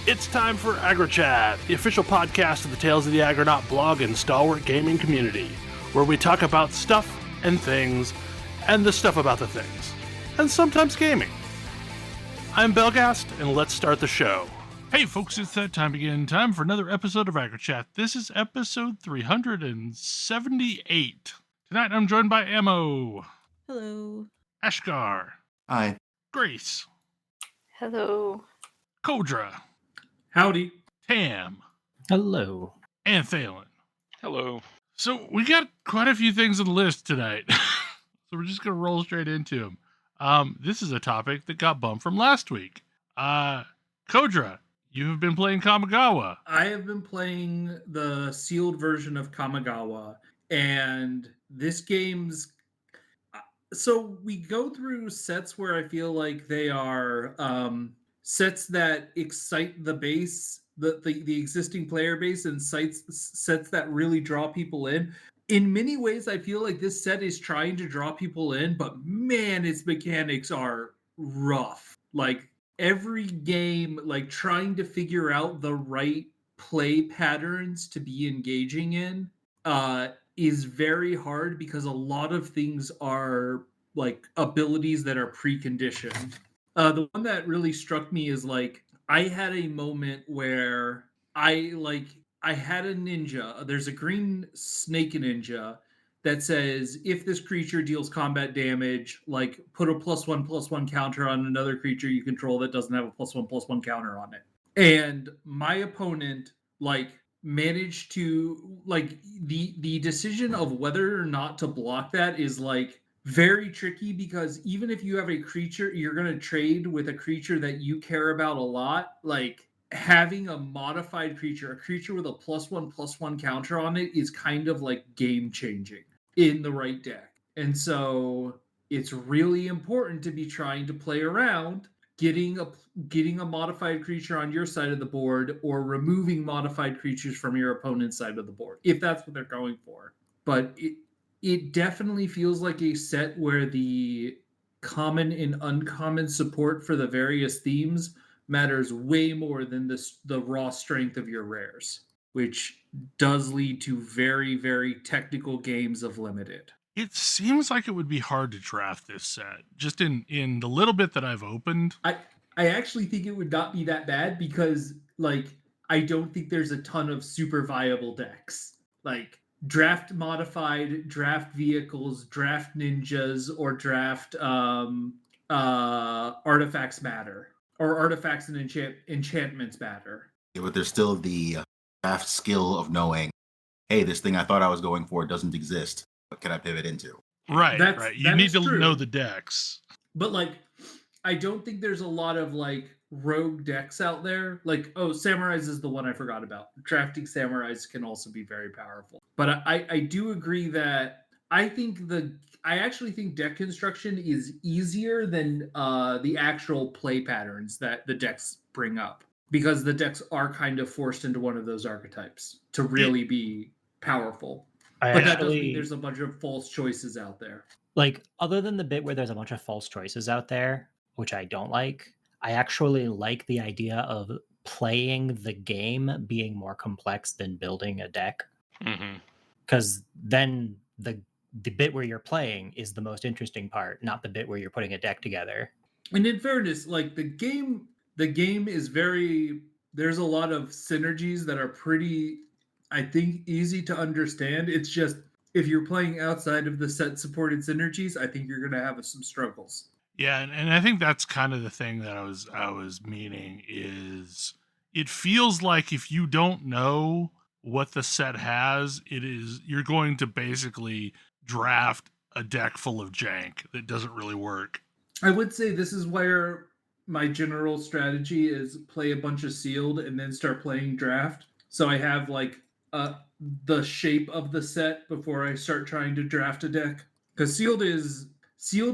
It's time for AggroChat, the official podcast of the Tales of the Aggronaut blog and stalwart gaming community, where we talk about stuff and things, and the stuff about the things, and sometimes gaming. I'm Belgast, and let's start the show. Hey folks, it's that time again. Time for another episode of AggroChat. This is episode 378. Tonight I'm joined by Ammo. Hello. Ashgar. Hi. Grace. Hello. Kodra. Howdy. Tam. Hello. And Thalen. Hello. So we got quite a few things on the list tonight. So we're just going to roll straight into them. This is a topic that got bumped from last week. Kodra, you have been playing Kamigawa. I have been playing the sealed version of Kamigawa, and this game's... So we go through sets where I feel like they are sets that excite the base, the existing player base, and sets that really draw people in. In many ways, I feel like this set is trying to draw people in, but man, its mechanics are rough. Like every game, like trying to figure out the right play patterns to be engaging in is very hard because a lot of things are like abilities that are preconditioned. The one that really struck me is like I had a moment where I had a ninja. There's a green snake ninja that says if this creature deals combat damage, like put a +1/+1 counter on another creature you control that doesn't have a +1/+1 counter on it. And my opponent like managed to like the decision of whether or not to block that is like very tricky, because even if you have a creature you're going to trade with a creature that you care about a lot, like having a modified creature, a creature with a +1/+1 counter on it is kind of like game changing in the right deck. And so it's really important to be trying to play around getting a modified creature on your side of the board or removing modified creatures from your opponent's side of the board, if that's what they're going for. But it definitely feels like a set where the common and uncommon support for the various themes matters way more than the raw strength of your rares, which does lead to very, very technical games of limited. It seems like it would be hard to draft this set, just in the little bit that I've opened. I actually think it would not be that bad because, like, I don't think there's a ton of super viable decks. Like, draft modified, draft vehicles, draft ninjas, or draft artifacts matter. Or artifacts and enchantments matter. Yeah, but there's still the craft skill of knowing, hey, this thing I thought I was going for doesn't exist. What can I pivot into? Right, right. You need to know the decks. But, like, I don't think there's a lot of, like, rogue decks out there. Like, Samurais is the one I forgot about. Drafting Samurais can also be very powerful. But I do agree that I actually think deck construction is easier than the actual play patterns that the decks bring up, because the decks are kind of forced into one of those archetypes to really be powerful. But that doesn't mean there's a bunch of false choices out there. Like, other than the bit where there's a bunch of false choices out there, which I don't like, I actually like the idea of playing the game being more complex than building a deck. Because then the bit where you're playing is the most interesting part, not the bit where you're putting a deck together. And in fairness, like the game is there's a lot of synergies that are pretty, I think, easy to understand. It's just if you're playing outside of the set supported synergies, I think you're going to have some struggles. Yeah, and I think that's kind of the thing that I was meaning is it feels like if you don't know what the set has, you're going to basically draft a deck full of jank that doesn't really work. I would say this is where my general strategy is play a bunch of sealed and then start playing draft. So I have like the shape of the set before I start trying to draft a deck. Because sealed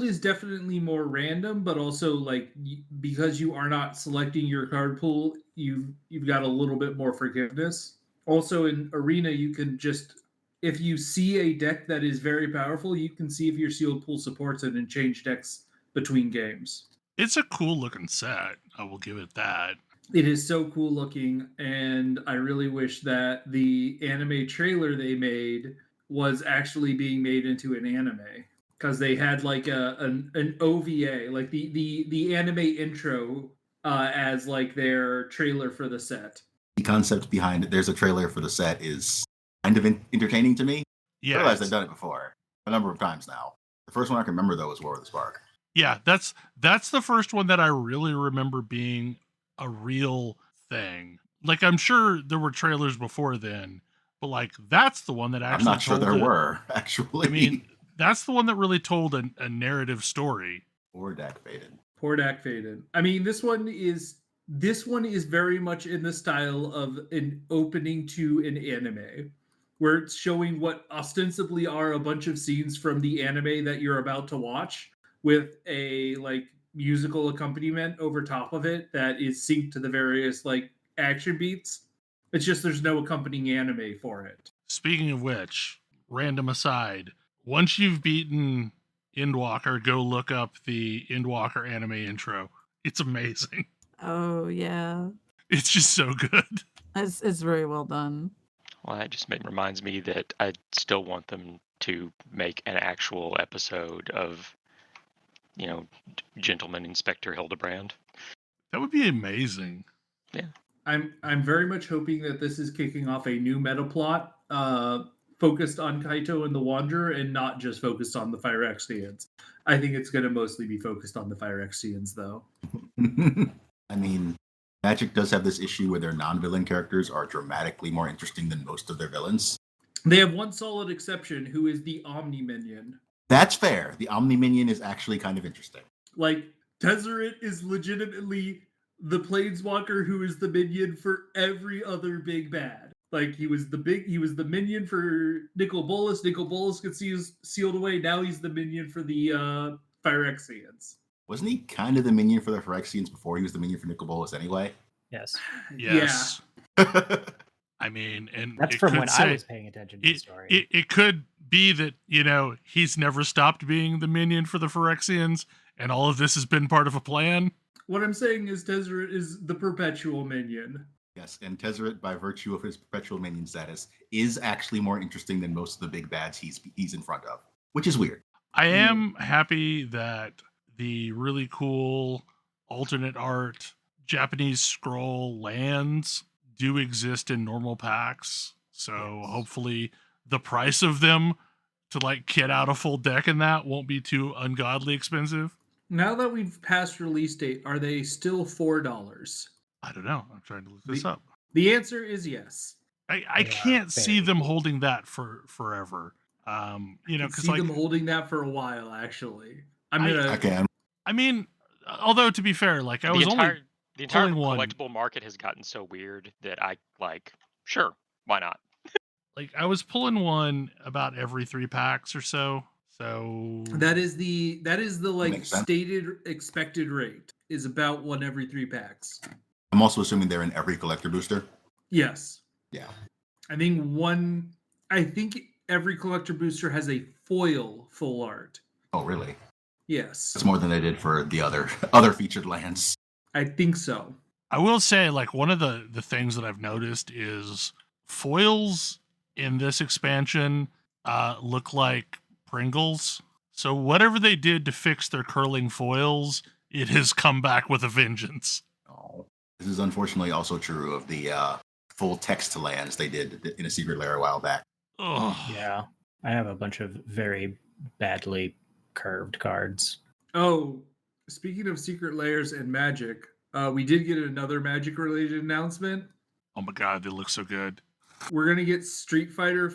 is definitely more random, but also like because you are not selecting your card pool, you've got a little bit more forgiveness. Also in Arena, you can just, if you see a deck that is very powerful, you can see if your sealed pool supports it and change decks between games. It's a cool looking set. I will give it that. It is so cool looking, and I really wish that the anime trailer they made was actually being made into an anime, because they had like an OVA, like the anime intro, as like their trailer for the set. The concept behind it, there's a trailer for the set, is kind of entertaining to me. I realize they've done it before a number of times now. The first one I can remember, though, was War of the Spark. Yeah, that's the first one that I really remember being a real thing. Like, I'm sure there were trailers before then, but like that's the one that actually. I'm not sure there were, actually. I mean, that's the one that really told a narrative story. Poor Dak Faded. Poor Dak Faded. I mean, this one is very much in the style of an opening to an anime, where it's showing what ostensibly are a bunch of scenes from the anime that you're about to watch, with a like musical accompaniment over top of it that is synced to the various like action beats. It's just there's no accompanying anime for it. Speaking of which, random aside, once you've beaten Endwalker, go look up the Endwalker anime intro. It's amazing. Oh yeah, It's just so good. it's very well done. Well, that just reminds me that I still want them to make an actual episode of, Gentleman Inspector Hildebrand. That would be amazing. Yeah. I'm very much hoping that this is kicking off a new meta plot focused on Kaito and the Wanderer, and not just focused on the Phyrexians. I think it's going to mostly be focused on the Phyrexians, though. I mean, Magic does have this issue where their non-villain characters are dramatically more interesting than most of their villains. They have one solid exception, who is the Omni Minion. That's fair. The Omni Minion is actually kind of interesting. Like, Tezzeret is legitimately the Planeswalker who is the minion for every other big bad. Like, he was the minion for Nicol Bolas. Nicol Bolas gets sealed away. Now he's the minion for the Phyrexians. Wasn't he kind of the minion for the Phyrexians before he was the minion for Nicol Bolas anyway? Yes. Yes. Yeah. I mean, and That's from when I was paying attention to the story. It could be that, he's never stopped being the minion for the Phyrexians, and all of this has been part of a plan. What I'm saying is Tezzeret is the perpetual minion. Yes, and Tezzeret, by virtue of his perpetual minion status, is actually more interesting than most of the big bads he's in front of, which is weird. I am happy that the really cool alternate art Japanese scroll lands do exist in normal packs. So hopefully the price of them to like kit out a full deck in that won't be too ungodly expensive. Now that we've passed release date, are they still $4? I don't know. I'm trying to look this up. The answer is yes. I can't see them holding that for forever. Because see them holding that for a while. Actually, I can. I mean, although to be fair, like the entire collectible market has gotten so weird that I sure, why not? Like I was pulling one about every 3 packs or so. So that is the like stated expected rate is about 1 every 3 packs. I'm also assuming they're in every collector booster. Yes. Yeah. I think every collector booster has a foil full art. Oh, really? Yes. That's more than they did for the other featured lands. I think so. I will say, like, one of the things that I've noticed is foils in this expansion look like Pringles. So whatever they did to fix their curling foils, it has come back with a vengeance. Oh. This is unfortunately also true of the full text lands they did in a secret lair a while back. Oh. Yeah. I have a bunch of very badly curved cards. Oh, speaking of secret layers and Magic, we did get another Magic related announcement. Oh my god, they look so good. We're gonna get Street Fighter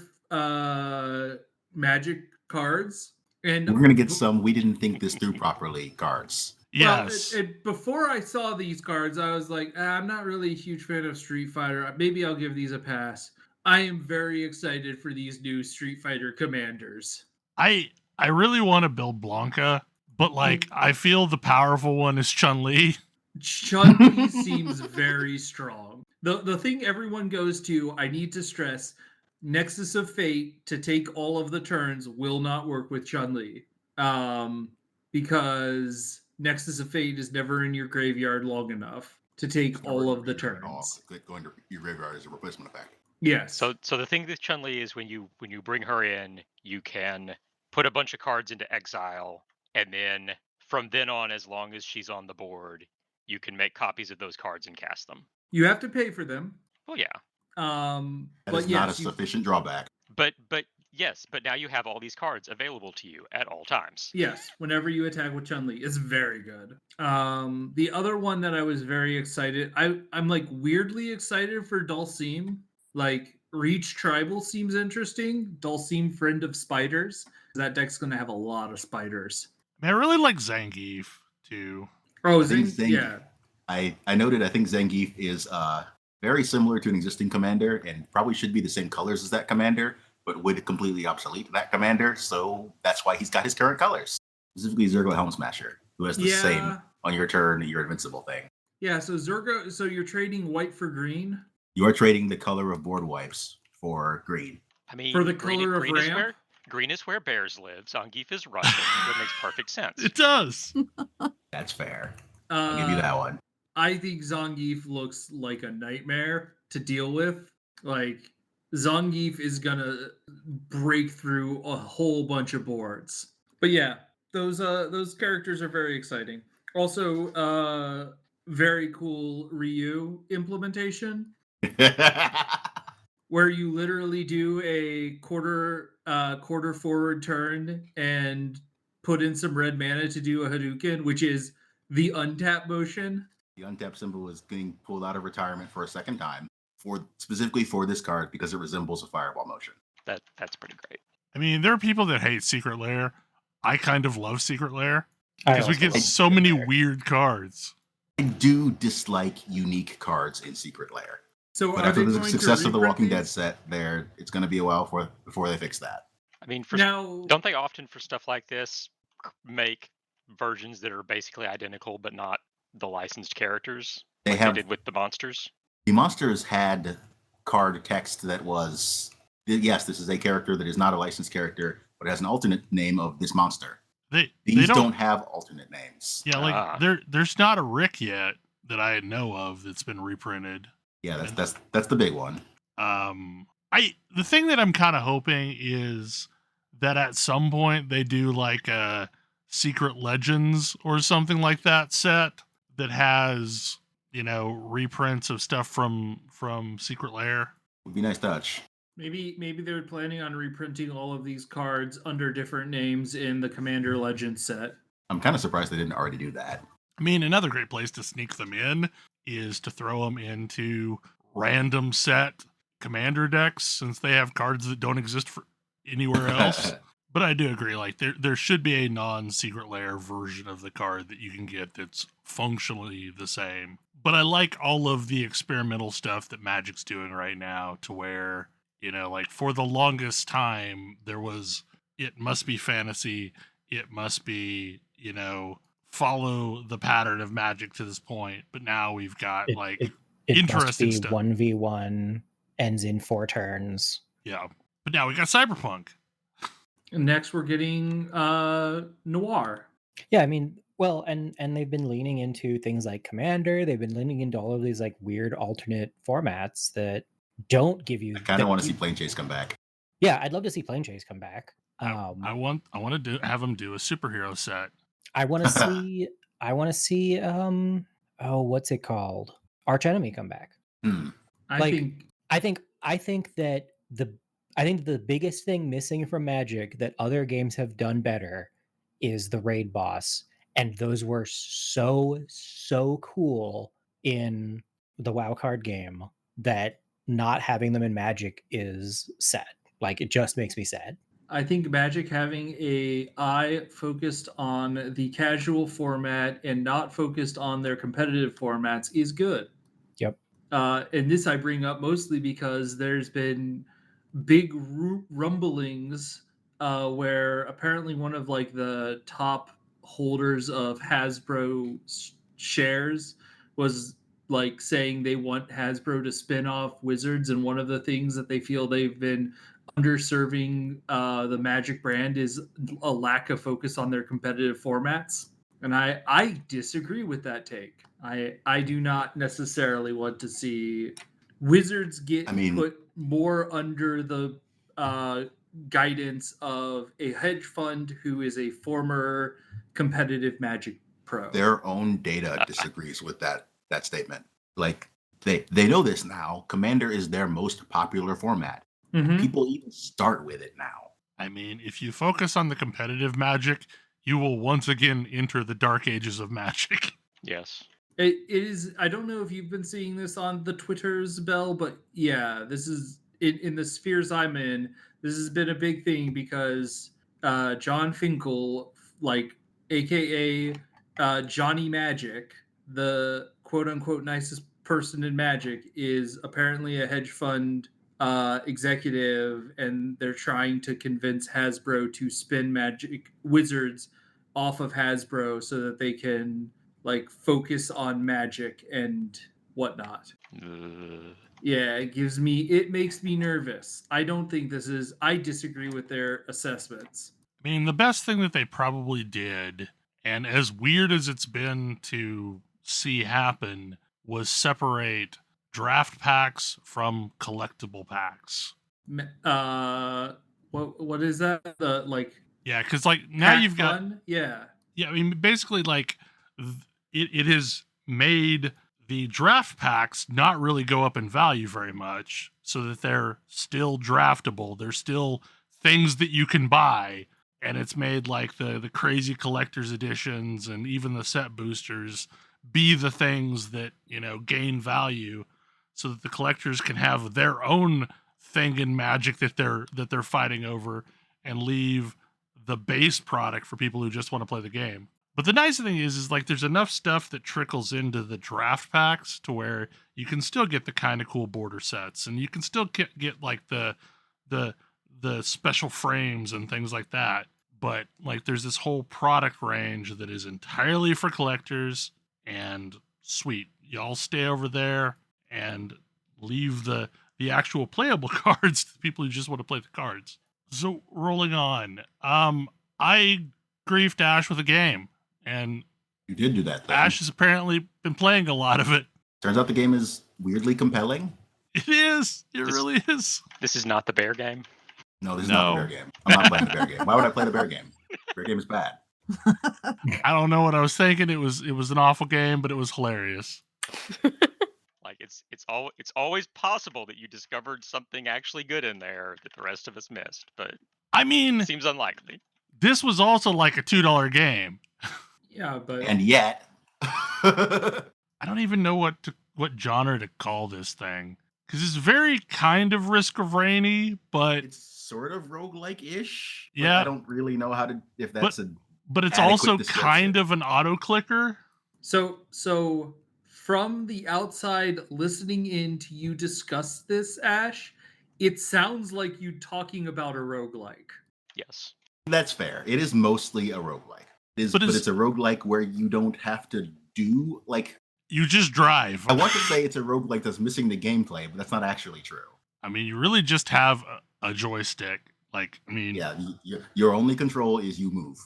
Magic cards, and we're gonna get some we didn't think this through properly cards. Yes. Well, before I saw these cards, I was like, I'm not really a huge fan of Street Fighter. Maybe I'll give these a pass. I am very excited for these new Street Fighter commanders. I really want to build Blanca, but like I feel the powerful one is Chun-Li. Chun-Li seems very strong. The thing everyone goes to, I need to stress, Nexus of Fate to take all of the turns will not work with Chun-Li. Because Nexus of Fate is never in your graveyard long enough. to take It's all never of the return at all. turns. Going to your graveyard is a replacement effect. Yes. So the thing with Chun-Li is when you bring her in, you can put a bunch of cards into exile, and then from then on, as long as she's on the board, you can make copies of those cards and cast them. You have to pay for them. Well, yeah. That But is not a yes, sufficient drawback. But yes, but now you have all these cards available to you at all times. yes, whenever you attack with Chun-Li, it's very good. The other one that I was very excited, I'm like weirdly excited for Dulcim. Like Reach Tribal seems interesting. Dulcim, Friend of Spiders. That deck's gonna have a lot of spiders. Man, I really like Zangief too. Oh, I think yeah. I noted. I think Zangief is very similar to an existing commander, and probably should be the same colors as that commander, but would completely obsolete that commander. So that's why he's got his current colors. Specifically, Zergo Helm Smasher, who has the same on your turn, your invincible thing. Yeah. So Zergo. So you're trading white for green. You are trading the color of board wipes for green. I mean, For the green, color of green is ramp? green is where bears live. Zangief is Russian. That makes perfect sense. It does. That's fair. I'll give you that one. I think Zangief looks like a nightmare to deal with. Like Zangief is gonna break through a whole bunch of boards. But yeah, those characters are very exciting. Also, very cool Ryu implementation where you literally do a quarter forward turn and put in some red mana to do a Hadouken, which is the untap motion. The untap symbol is getting pulled out of retirement for a second time, specifically for this card because it resembles a fireball motion. That's pretty great. I mean, there are people that hate Secret Lair. I kind of love Secret Lair because we get so many weird cards. I do dislike unique cards in Secret Lair. So but are after they the going success to of the Walking reprint Dead set, it's going to be a while before they fix that. I mean, now, don't they often for stuff like this make versions that are basically identical but not the licensed characters they did with the monsters? The monsters had card text that was, yes, this is a character that is not a licensed character, but it has an alternate name of this monster. These don't have alternate names. Yeah, like there's not a Rick yet that I know of that's been reprinted. Yeah, that's the big one. The thing that I'm kind of hoping is that at some point they do like a Secret Legends or something like that set that has, reprints of stuff from Secret Lair. Would be a nice touch. Maybe they're planning on reprinting all of these cards under different names in the Commander Legends set. I'm kind of surprised they didn't already do that. I mean, another great place to sneak them in is to throw them into random set commander decks, since they have cards that don't exist for anywhere else. But I do agree, like there should be a non-Secret Lair version of the card that you can get that's functionally the same. But I like all of the experimental stuff that Magic's doing right now, to where, like for the longest time there was, it must be fantasy, it must be, follow the pattern of Magic to this point. But now we've got it interesting must be stuff. 1v1, ends in 4 turns. Yeah. But now we got Cyberpunk. Next, we're getting Noir. Yeah, I mean, well, and they've been leaning into things like Commander. They've been leaning into all of these like weird alternate formats that don't give you. I kind of want to see Plane Chase come back. Yeah, I'd love to see Plane Chase come back. I want to have them do a superhero set. I want to see. What's it called? Arch Enemy come back. I think that the biggest thing missing from Magic that other games have done better is the raid boss, and those were so cool in the WoW card game that not having them in Magic is sad. Like, it just makes me sad. I think Magic having a eye focused on the casual format and not focused on their competitive formats is good. Yep. And this I bring up mostly because there's been big rumblings where apparently one of like the top holders of Hasbro shares was like saying they want Hasbro to spin off Wizards, and one of the things that they feel they've been underserving the Magic brand is a lack of focus on their competitive formats. And I disagree with that take. I do not necessarily want to see wizards get put more under the guidance of a hedge fund who is a former competitive Magic pro. Their own data disagrees with that statement. Like they know this now. Commander is their most popular format. Mhm. People even start with it now. I mean, if you focus on the competitive Magic, you will once again enter the dark ages of Magic. Yes. It is. I don't know if you've been seeing this on the Twitters, Bell, but yeah, this is in the spheres I'm in. This has been a big thing because John Finkel, like AKA Johnny Magic, the quote unquote nicest person in Magic, is apparently a hedge fund executive, and they're trying to convince Hasbro to spin Magic Wizards off of Hasbro so that they can like focus on Magic and whatnot. Yeah, it makes me nervous. I don't think I disagree with their assessments. I mean, the best thing that they probably did, and as weird as it's been to see happen, was separate draft packs from collectible packs. What is that? The like Yeah, because like now you've got yeah. I mean, basically like it has made the draft packs not really go up in value very much, so that they're still draftable. They're still things that you can buy, and it's made like the crazy collector's editions and even the set boosters be the things that, you know, gain value, so that the collectors can have their own thing in Magic that they're fighting over, and leave the base product for people who just want to play the game. But the nice thing is like there's enough stuff that trickles into the draft packs to where you can still get the kind of cool border sets, and you can still get like the special frames and things like that. But like there's this whole product range that is entirely for collectors, and sweet, y'all stay over there and leave the actual playable cards to the people who just want to play the cards. So rolling on, I griefed Ash with a game, and You did do that thing. Ash has apparently been playing a lot of it. Turns out the game is weirdly compelling. It is. It really is. This is not the bear game. No, this is not the bear game. I'm not playing the bear game. Why would I play the bear game? Bear game is bad. I don't know what I was thinking. It was an awful game, but it was hilarious. Like it's always possible that you discovered something actually good in there that the rest of us missed, but I mean, it seems unlikely. This was also like a $2 game. Yeah, but And yet I don't even know what genre to call this thing, because it's very kind of Risk of Rainy, but it's sort of roguelike-ish. Yeah. I don't really know how to but it's adequate also description. kind of an auto clicker. So from the outside listening in to you discuss this, Ash, it sounds like you talking about a roguelike. Yes. That's fair. It is mostly a roguelike. But it's a roguelike where you don't have to do like you just drive. I want to say it's a roguelike that's missing the gameplay, but that's not actually true. I mean, you really just have a joystick. Like, I mean, yeah, your only control is you move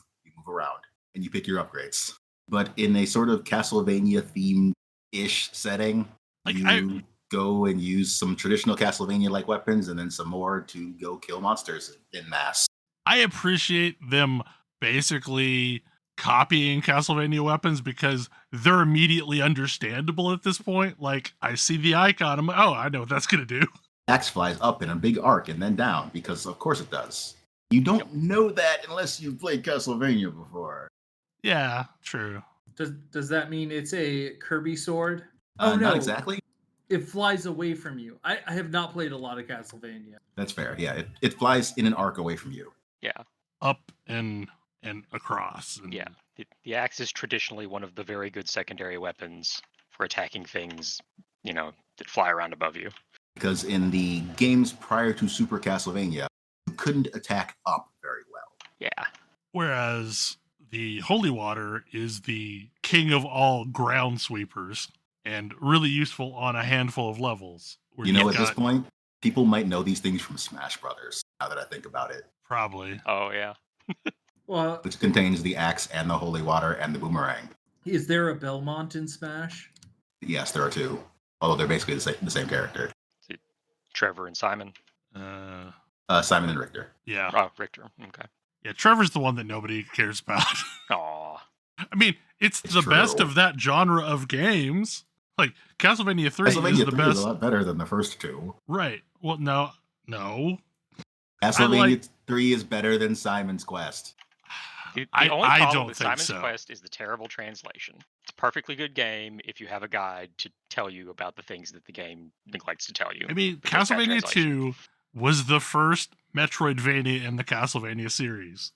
around and you pick your upgrades. But in a sort of Castlevania themed-ish setting, like you go and use some traditional Castlevania-like weapons and then some more to go kill monsters in mass. I appreciate them basically copying Castlevania weapons because they're immediately understandable at this point. Like, I see the icon, I'm like, oh, I know what that's going to do. Axe flies up in a big arc and then down, because of course it does. You don't know that unless you've played Castlevania before. Yeah, true. Does that mean it's a Kirby sword? Not exactly. It flies away from you. I have not played a lot of Castlevania. That's fair. Yeah, it flies in an arc away from you. Yeah. Up and across. And yeah. The axe is traditionally one of the very good secondary weapons for attacking things, that fly around above you. Because in the games prior to Super Castlevania, you couldn't attack up very well. Yeah. Whereas the Holy Water is the king of all ground sweepers and really useful on a handful of levels. At this point, people might know these things from Smash Brothers, now that I think about it. Probably. Oh, yeah. Well, which contains the axe and the holy water and the boomerang. is there a Belmont in Smash? Yes, there are two, although they're basically the same character. Trevor and Simon. Simon and Richter. Yeah. Oh, Richter. Okay. Yeah, Trevor's the one that nobody cares about. Aw. I mean, it's the true. best of that genre of games. Like, Castlevania 3 Castlevania is the 3 best. is a lot better than the first two. Right. Well, no. Castlevania 3 is better than Simon's Quest. The I only problem don't with think Simon's so. Quest is the terrible translation. It's a perfectly good game if you have a guide to tell you about the things that the game neglects to tell you. I mean, because bad Castlevania translation. 2 was the first Metroidvania in the Castlevania series.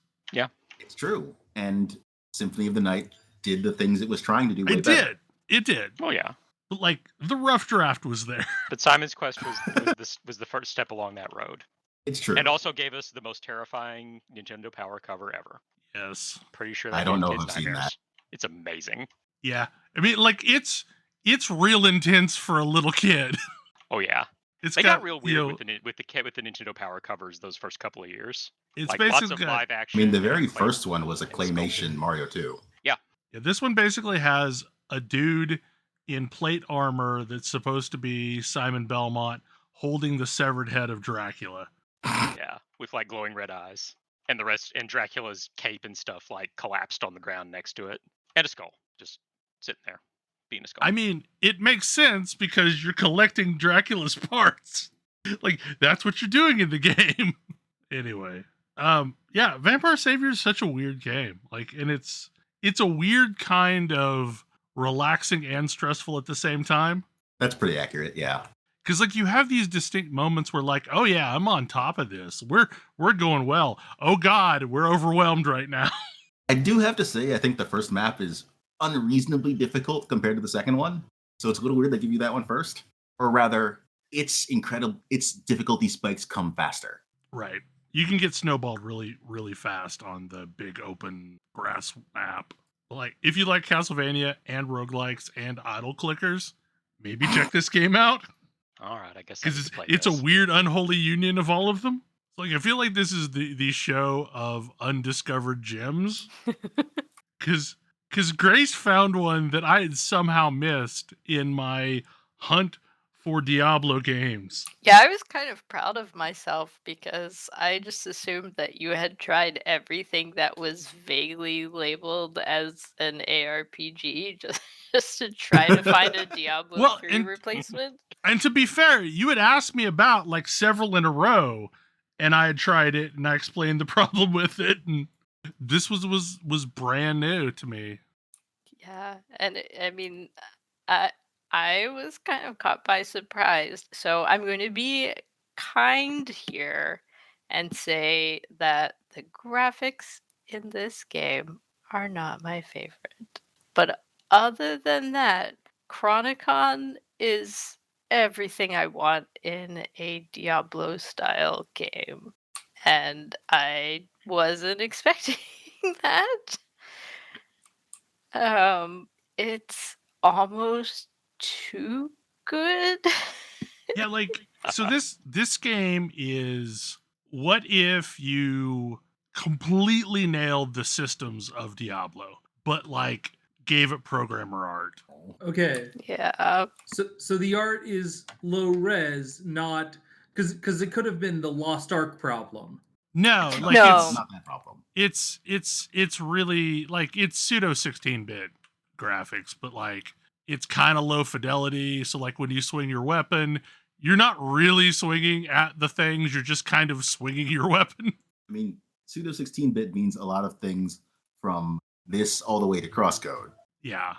It's true. And Symphony of the Night did the things it was trying to do way better. It did. Oh yeah, But, like, the rough draft was there. but Simon's Quest was the first step along that road, It's true. and also gave us the most terrifying Nintendo Power cover ever. Yes. Pretty sure I that don't gave know kids if I've seen nightmares. that. It's amazing. Yeah. I mean, like, it's real intense for a little kid. Oh yeah, It's they got real you weird know, with the Nintendo Power covers those first couple of years. it's Like basically lots of got- live I action. mean, the and very clay- first one was a and claymation sculpting. Mario 2. Yeah, this one basically has a dude in plate armor that's supposed to be Simon Belmont holding the severed head of Dracula. Yeah, with like glowing red eyes, and the rest, and Dracula's cape and stuff like collapsed on the ground next to it, and a skull just sitting there, being a skull. I mean, it makes sense because you're collecting Dracula's parts. Like, that's what you're doing in the game. Anyway, yeah, Vampire Savior is such a weird game. Like, and it's a weird kind of relaxing and stressful at the same time. That's pretty accurate, yeah. Because, like, you have these distinct moments where, like, oh yeah, I'm on top of this. We're going well. Oh God, we're overwhelmed right now. I do have to say, I think the first map is unreasonably difficult compared to the second one. So it's a little weird they give you that one first. Or rather, its difficulty spikes come faster. Right. You can get snowballed really, really fast on the big open grass map. Like, if you like Castlevania and roguelikes and idle clickers, maybe check this game out. All right, I guess I need Because to play it's a this. weird, unholy union of all of them. Like, I feel like this is the show of undiscovered gems. Because Grace found one that I had somehow missed in my hunt for Diablo games. Yeah, I was kind of proud of myself because I just assumed that you had tried everything that was vaguely labeled as an ARPG just to try to find a Diablo Well, 3 and- replacement. And to be fair, you had asked me about like several in a row, and I had tried it, and I explained the problem with it, and this was brand new to me. Yeah, and I mean, I was kind of caught by surprise. So I'm going to be kind here and say that the graphics in this game are not my favorite. But other than that, Chronicon is everything I want in a Diablo style game. And I wasn't expecting that. It's almost too good. Yeah, like, so this game is, what if you completely nailed the systems of Diablo, but like gave it programmer art? Okay, Yeah. so the art is low res, not because it could have been the Lost Ark problem. No, like No. It's not that problem. it's really like it's pseudo 16-bit graphics, but like it's kind of low fidelity. So like when you swing your weapon, you're not really swinging at the things, you're just kind of swinging your weapon. I mean, pseudo 16-bit means a lot of things from this all the way to crosscode. Yeah.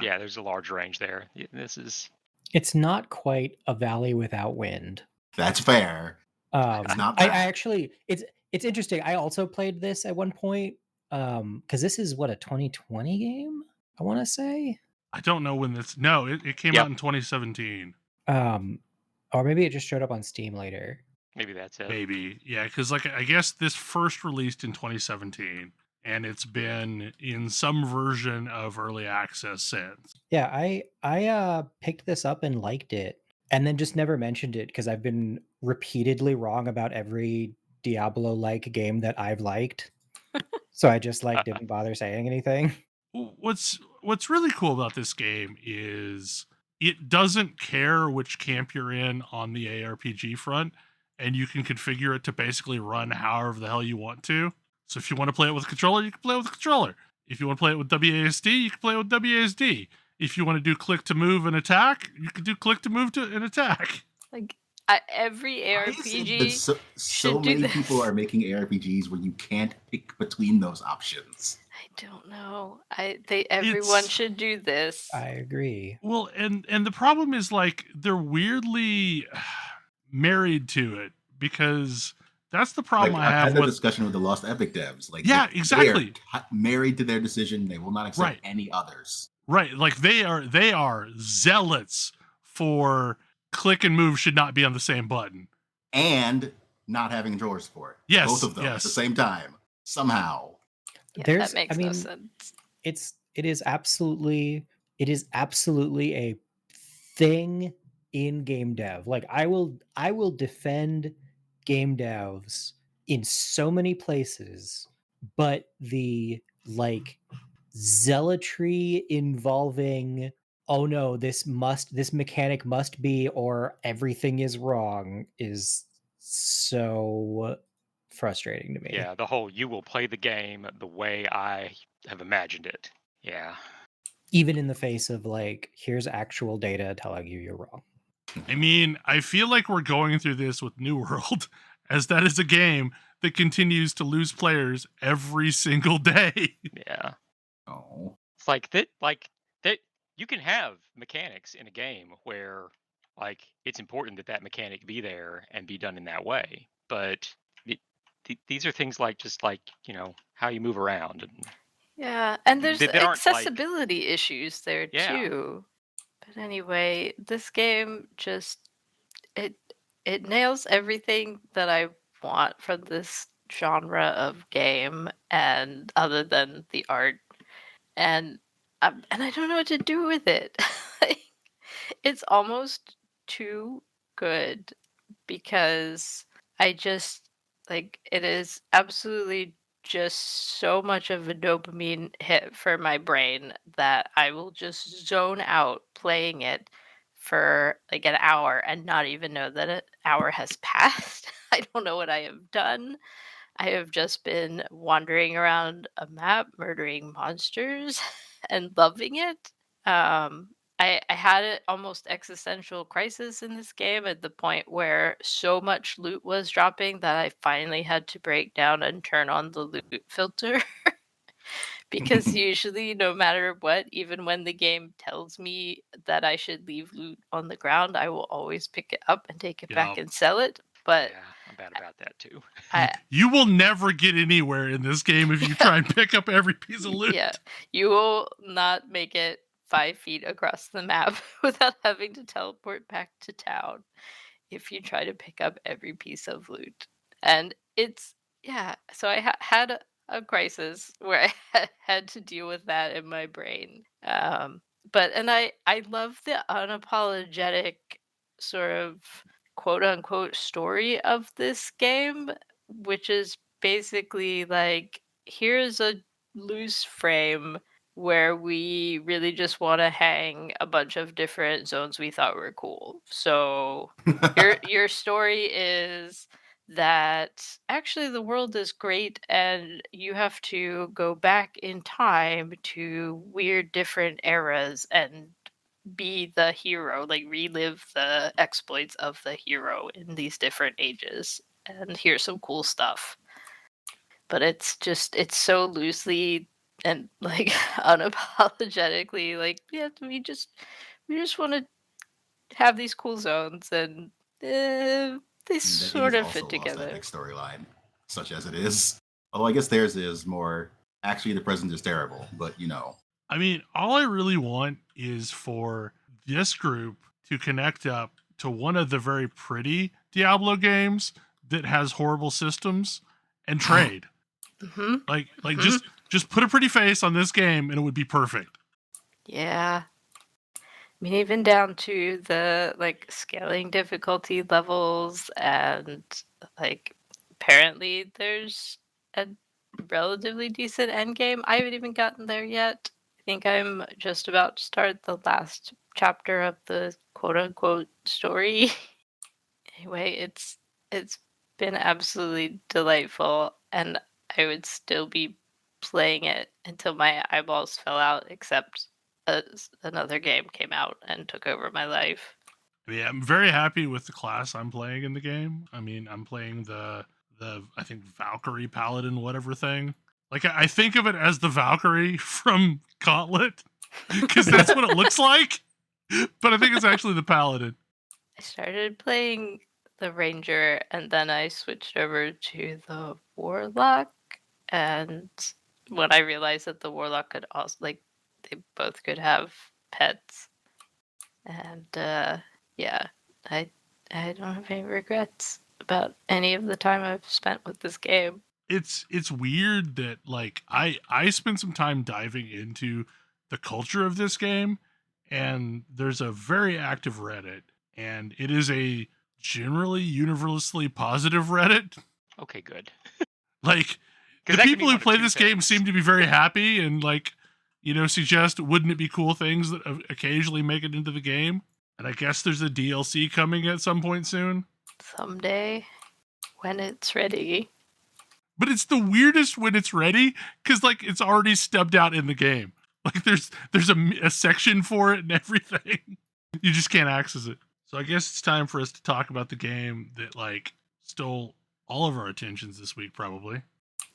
Yeah, there's a large range there. This is It's not quite a valley without wind. That's fair. It's not I bad. actually, it's interesting. I also played this at one point because this is what, a 2020 game, I want to say. I don't know when this. No, it came Yep. out in 2017. Or maybe it just showed up on Steam later. maybe that's it. Maybe. Yeah, because like I guess this first released in 2017, and it's been in some version of early access since. Yeah, I picked this up and liked it, and then just never mentioned it because I've been repeatedly wrong about every Diablo-like game that I've liked. So I just like didn't bother saying anything. What's really cool about this game is it doesn't care which camp you're in on the ARPG front, and you can configure it to basically run however the hell you want to. So if you want to play it with a controller, you can play it with a controller. If you want to play it with WASD, you can play it with WASD. If you want to do click to move and attack, you can do click to move to an attack. Like every Why is it ARPG that so should do many this. people are making ARPGs where you can't pick between those options? I don't know. Everyone It's- should do this. I agree. Well, and the problem is like they're weirdly married to it because that's the problem Like, I I've have had the with discussion with the Lost Epic devs. Like, Yeah, they are exactly. married to their decision. They will not accept Right. any others. Right, like they are zealots for click and move should not be on the same button. And not having controller support. Yes, Both of them at the same time. Somehow. Yeah, that makes no sense. It is absolutely a thing in game dev. Like I will defend game devs in so many places, but the like zealotry involving oh no, this mechanic must be or everything is wrong is so frustrating to me. Yeah, the whole you will play the game the way I have imagined it. Yeah. Even in the face of like, here's actual data telling you you're wrong. I mean, I feel like we're going through this with New World, as that is a game that continues to lose players every single day. Yeah. Oh. It's like that you can have mechanics in a game where like it's important that mechanic be there and be done in that way. But these are things like just like, how you move around and Yeah, and there's they aren't like- accessibility issues there Yeah. too. But anyway, this game just it nails everything that I want from this genre of game, and other than the art, and I don't know what to do with it. Like, it's almost too good because I just like it is absolutely just so much of a dopamine hit for my brain that I will just zone out playing it for like an hour and not even know that an hour has passed. I don't know what I have done. I have just been wandering around a map, murdering monsters, and loving it. I had an almost existential crisis in this game at the point where so much loot was dropping that I finally had to break down and turn on the loot filter. Because usually, no matter what, even when the game tells me that I should leave loot on the ground, I will always pick it up and take it back Yep. and sell it. But yeah, I'm bad about that too. You will never get anywhere in this game if you try and pick up every piece of loot. yeah, you will not make it 5 feet across the map without having to teleport back to town if you try to pick up every piece of loot. And it's, yeah, so I had a crisis where I had to deal with that in my brain. But I love the unapologetic sort of quote unquote story of this game, which is basically like, here's a loose frame where we really just want to hang a bunch of different zones we thought were cool. So your story is that actually the world is great and you have to go back in time to weird different eras and be the hero, like relive the exploits of the hero in these different ages. And here's some cool stuff. But it's so loosely and like unapologetically like, yeah, we just want to have these cool zones, and they sort of fit together. Lost Epic storyline, such as it is. Although I guess theirs is more actually the present is terrible, but I mean, all I really want is for this group to connect up to one of the very pretty Diablo games that has horrible systems and trade. Mm-hmm. Like just put a pretty face on this game and it would be perfect. Yeah. I mean, even down to the like scaling difficulty levels, and like apparently there's a relatively decent endgame. I haven't even gotten there yet. I think I'm just about to start the last chapter of the quote-unquote story. Anyway, it's been absolutely delightful, and I would still be playing it until my eyeballs fell out, except another game came out and took over my life. Yeah, I'm very happy with the class I'm playing in the game. I mean, I'm playing the I think Valkyrie Paladin whatever thing. Like I think of it as the Valkyrie from Gauntlet because that's what it looks like. But I think it's actually the Paladin. I started playing the Ranger, and then I switched over to the Warlock, and when I realized that the Warlock could also, like, they both could have pets, and yeah, I don't have any regrets about any of the time I've spent with this game. It's weird that like I spent some time diving into the culture of this game, and there's a very active Reddit, and it is a generally universally positive Reddit. Okay, good. Like the that can people mean who one of play two this game things. seem to be very happy and like, you know, suggest wouldn't it be cool things that occasionally make it into the game. And I guess there's a DLC coming at some point soon. Someday, when it's ready. But it's the weirdest when it's ready because like it's already stubbed out in the game. Like there's a section for it and everything. You just can't access it. So I guess it's time for us to talk about the game that like stole all of our attentions this week, probably.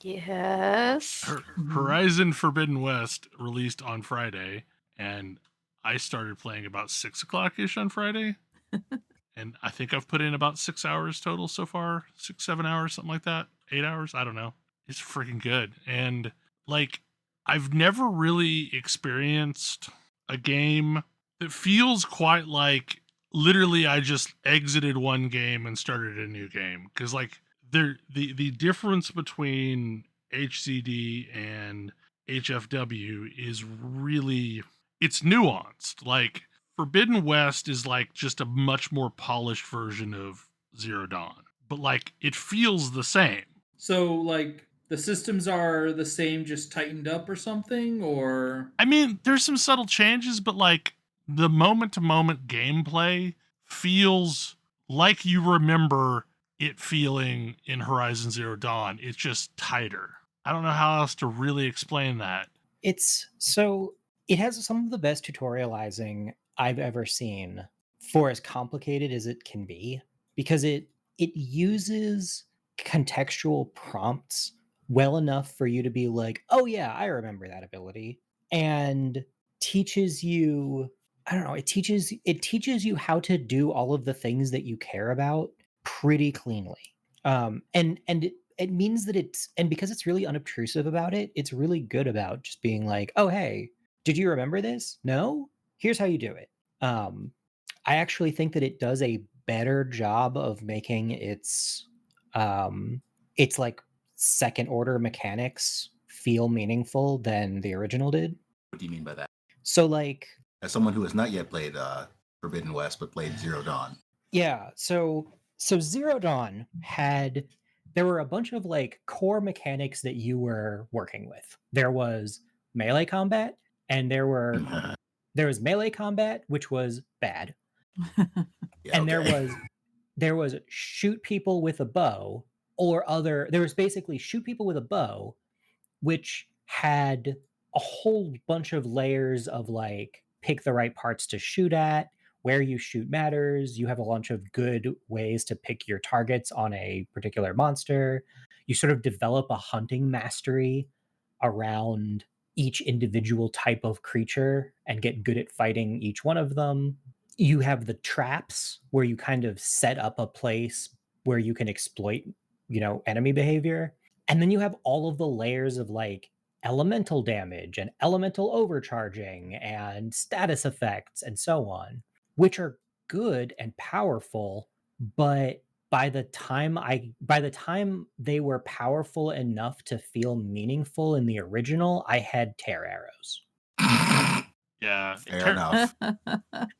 Yes. Horizon Forbidden West released on Friday, and I started playing about 6 o'clock ish on Friday. And I think I've put in about 6 hours total so far. 6-7 hours, something like that. 8 hours, I don't know. It's freaking good. And like I've never really experienced a game that feels quite like literally I just exited one game and started a new game. Because like the difference between HCD and HFW is really, it's nuanced. Like Forbidden West is like just a much more polished version of Zero Dawn, but like it feels the same. So, like, the systems are the same, just tightened up or something, or? I mean, there's some subtle changes, but like the moment to moment gameplay feels like you remember it feeling in Horizon Zero Dawn. It's just tighter. I don't know how else to really explain that. It's so it has some of the best tutorializing I've ever seen for as complicated as it can be, because it uses contextual prompts well enough for you to be like, oh yeah, I remember that ability, and teaches you, I don't know, it teaches you how to do all of the things that you care about pretty cleanly. And it means that it's, and because it's really unobtrusive about it, it's really good about just being like, oh hey, did you remember this? No? Here's how you do it. I actually think that it does a better job of making its like second order mechanics feel meaningful than the original did. What do you mean by that? So like, As someone who has not yet played Forbidden West but played Zero Dawn. yeah, so Zero Dawn had, there were a bunch of like core mechanics that you were working with. There was melee combat, and there was melee combat, which was bad. Yeah, And okay. there was shoot people with a bow, or other, there was basically shoot people with a bow, which had a whole bunch of layers of like pick the right parts to shoot at, where you shoot matters, you have a bunch of good ways to pick your targets on a particular monster, you sort of develop a hunting mastery around each individual type of creature and get good at fighting each one of them. You have the traps where you kind of set up a place where you can exploit, enemy behavior. And then you have all of the layers of like elemental damage and elemental overcharging and status effects and so on, which are good and powerful, but by the time they were powerful enough to feel meaningful in the original, I had tear arrows. Yeah, Fair enough.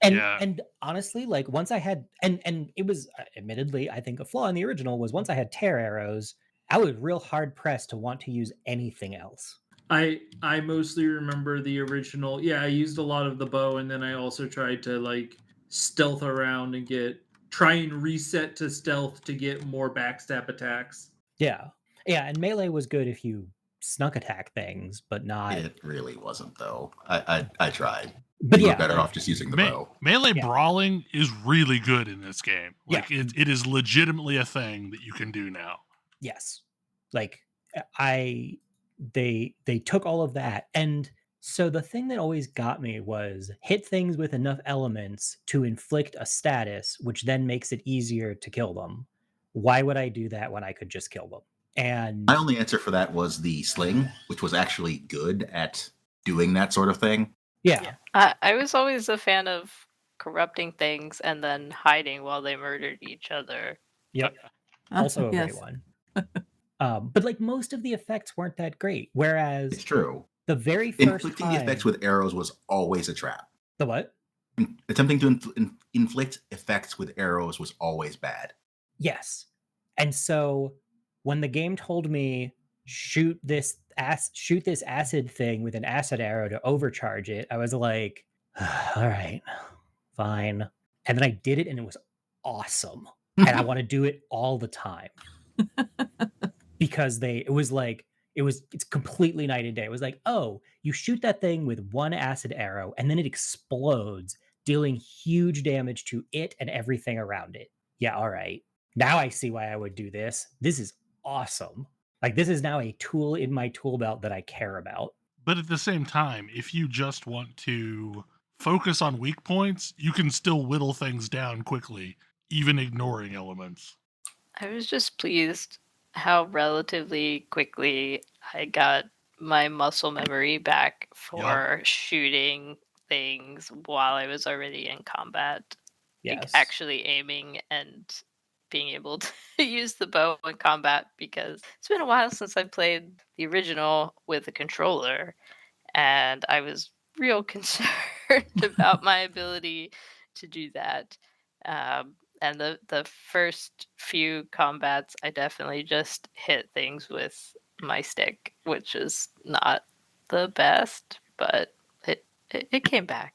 And honestly, like once I had, and it was admittedly, I think a flaw in the original was once I had tear arrows, I was real hard pressed to want to use anything else. I mostly remember the original. Yeah, I used a lot of the bow, and then I also tried to like stealth around and try and reset to stealth to get more backstab attacks. Yeah, and melee was good if you snuck attack things, but not. It really wasn't though. I tried. But You were yeah, better off just using the bow. Melee Yeah. brawling is really good in this game. Like it is legitimately a thing that you can do now. yes, like they took all of that, and so the thing that always got me was hit things with enough elements to inflict a status, which then makes it easier to kill them. Why would I do that when I could just kill them? And My only answer for that was the sling, which was actually good at doing that sort of thing. yeah. I was always a fan of corrupting things and then hiding while they murdered each other. Yep. Also a Yes. great one. But like most of the effects weren't that great. Whereas It's true. the very first Inflicting time, effects with arrows was always a trap. the what? Attempting to inflict effects with arrows was always bad. Yes. And so when the game told me shoot this acid thing with an acid arrow to overcharge it, I was like, all right, fine. And then I did it and it was awesome. And I want to do it all the time. Because it's completely night and day. It was like, oh, you shoot that thing with one acid arrow and then it explodes, dealing huge damage to it and everything around it. Yeah, all right. Now I see why I would do this. This is awesome. Like, this is now a tool in my tool belt that I care about. But at the same time, if you just want to focus on weak points, you can still whittle things down quickly, even ignoring elements. I was just pleased how relatively quickly I got my muscle memory back for shooting things while I was already in combat. Like, Yes. actually aiming and being able to use the bow in combat, because it's been a while since I played the original with a controller, and I was real concerned about my ability to do that. And the first few combats, I definitely just hit things with my stick, which is not the best, but it came back.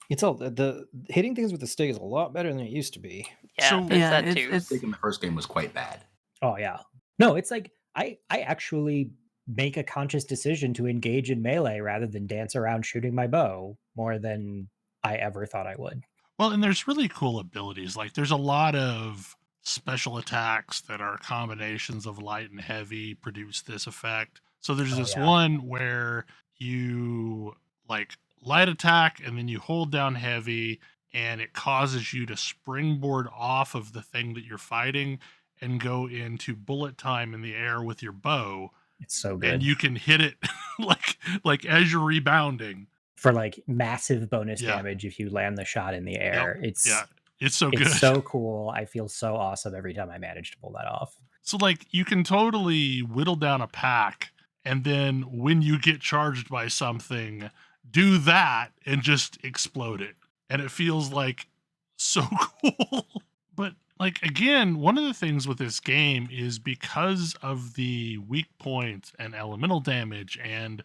It's all the hitting things with the stick is a lot better than it used to be. Yeah, So- there's Yeah, that it's- too. it's- I think in the first game was quite bad. Oh yeah. No, it's like I actually make a conscious decision to engage in melee rather than dance around shooting my bow more than I ever thought I would. Well, and there's really cool abilities. Like there's a lot of special attacks that are combinations of light and heavy produce this effect. So there's Oh, this yeah. one where you like light attack and then you hold down heavy and it causes you to springboard off of the thing that you're fighting and go into bullet time in the air with your bow, It's so good. and you can hit it like as you're rebounding. For like massive bonus Yeah. damage if you land the shot in the air. It's Yeah, it's so good. it's so cool. I feel so awesome every time I manage to pull that off. So like you can totally whittle down a pack, and then when you get charged by something, do that and just explode it. And it feels like so cool. But like again, one of the things with this game is because of the weak points and elemental damage and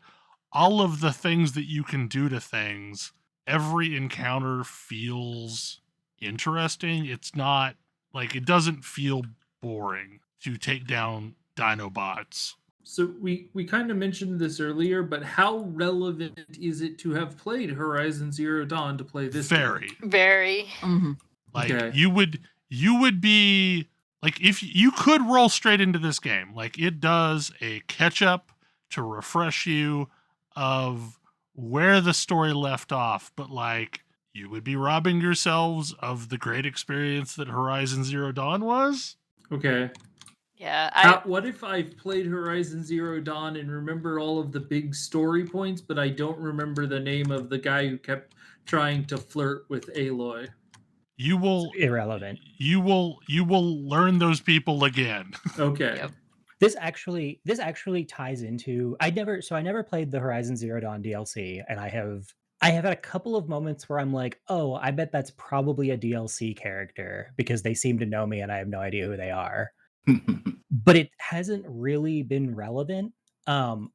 all of the things that you can do to things, every encounter feels interesting. It's not like, it doesn't feel boring to take down Dinobots. So we kind of mentioned this earlier, but how relevant is it to have played Horizon Zero Dawn to play this game? Very. Very. Mhm. Like Okay. you would be like, if you could roll straight into this game, like it does a catch up to refresh you of where the story left off, but like you would be robbing yourselves of the great experience that Horizon Zero Dawn was. Okay. Yeah, What if I've played Horizon Zero Dawn and remember all of the big story points, but I don't remember the name of the guy who kept trying to flirt with Aloy? You will Irrelevant. you will learn those people again. Okay. Yep. This actually ties into I never played the Horizon Zero Dawn DLC, and I have had a couple of moments where I'm like, oh, I bet that's probably a DLC character because they seem to know me and I have no idea who they are. but it hasn't really been relevant. There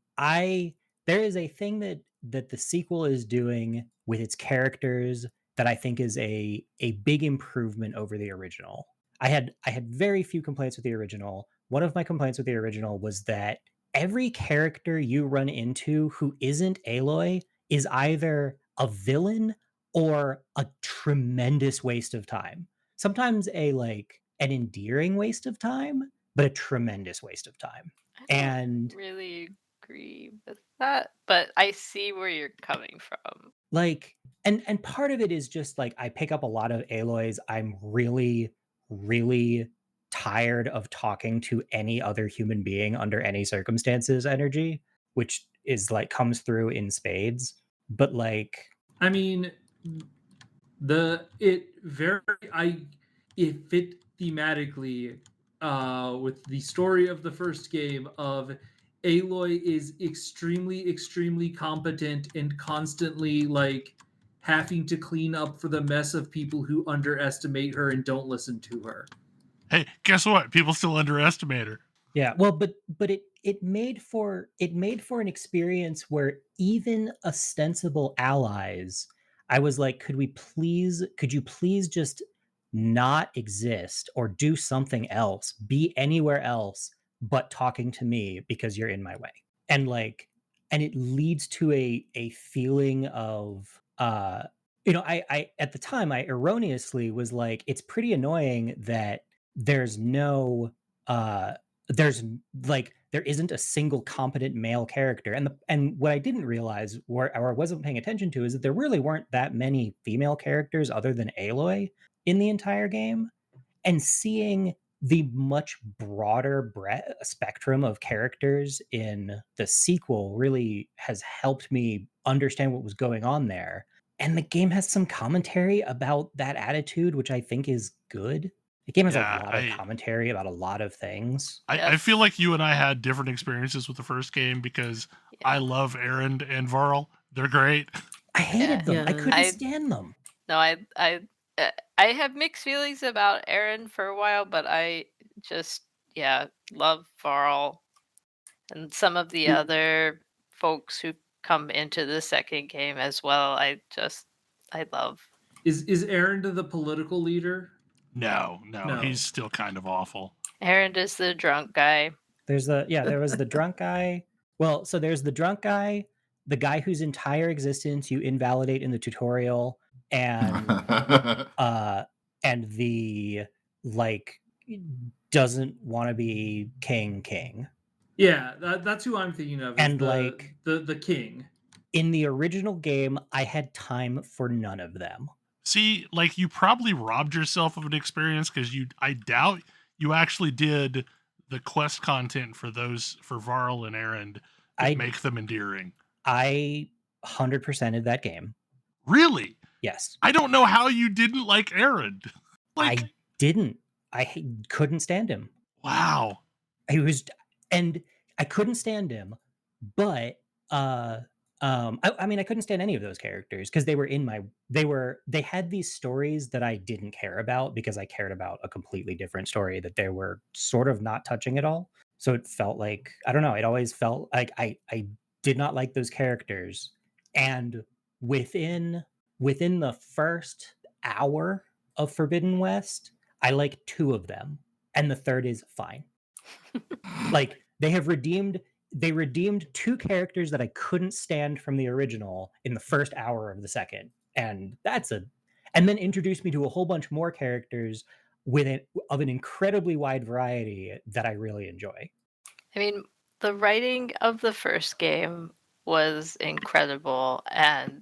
is a thing that the sequel is doing with its characters that I think is a big improvement over the original. I had very few complaints with the original. One of my complaints with the original was that every character you run into who isn't Aloy is either a villain or a tremendous waste of time. Sometimes an endearing waste of time, but a tremendous waste of time. I don't And really agree with that, but I see where you're coming from. like and part of it is just like I pick up a lot of Aloys. I'm really, really tired of talking to any other human being under any circumstances energy, which is like comes through in spades. But like I mean, it fit thematically with the story of the first game of Aloy is extremely competent and constantly like having to clean up for the mess of people who underestimate her and don't listen to her. Hey, guess what? People still underestimate her. yeah, well, but it made for an experience where even ostensible allies, I was like, could you please just not exist or do something else, be anywhere else but talking to me because you're in my way. And and it leads to a feeling of I at the time I erroneously was like, it's pretty annoying that there's no there's there isn't a single competent male character. And what I didn't realize or wasn't paying attention to is that there really weren't that many female characters other than Aloy in the entire game. And seeing the much broader spectrum of characters in the sequel really has helped me understand what was going on there. And the game has some commentary about that attitude, which I think is good. The game has Yeah, a lot of commentary about a lot of things. I feel like you and I had different experiences with the first game because I love Aaron and Varl. They're great. I hated them. I Yeah. couldn't stand them. No, I have mixed feelings about Aaron for a while, but I just love Varl and some of the other folks who come into the second game as well. I love. Is Aaron the political leader? No, he's still kind of awful. Aaron is the drunk guy. There was the drunk guy. Well, so there's the drunk guy, the guy whose entire existence you invalidate in the tutorial, and the doesn't want to be king. Yeah, that's who I'm thinking of. And the king. In the original game, I had time for none of them. See, you probably robbed yourself of an experience because I doubt you actually did the quest content for Varl and Aaron to make them endearing. I 100%ed that game. Really? Yes. I don't know how you didn't like Aaron. I didn't. I couldn't stand him. Wow. And I couldn't stand him, but I couldn't stand any of those characters because they had these stories that I didn't care about because I cared about a completely different story that they were sort of not touching at all. So it felt like, I don't know, it always felt like I did not like those characters. And within the first hour of Forbidden West, I like 2 of them, and the third is fine. They redeemed 2 characters that I couldn't stand from the original in the first hour of the second, and then introduced me to a whole bunch more characters of an incredibly wide variety that I really enjoy. I mean, the writing of the first game was incredible, and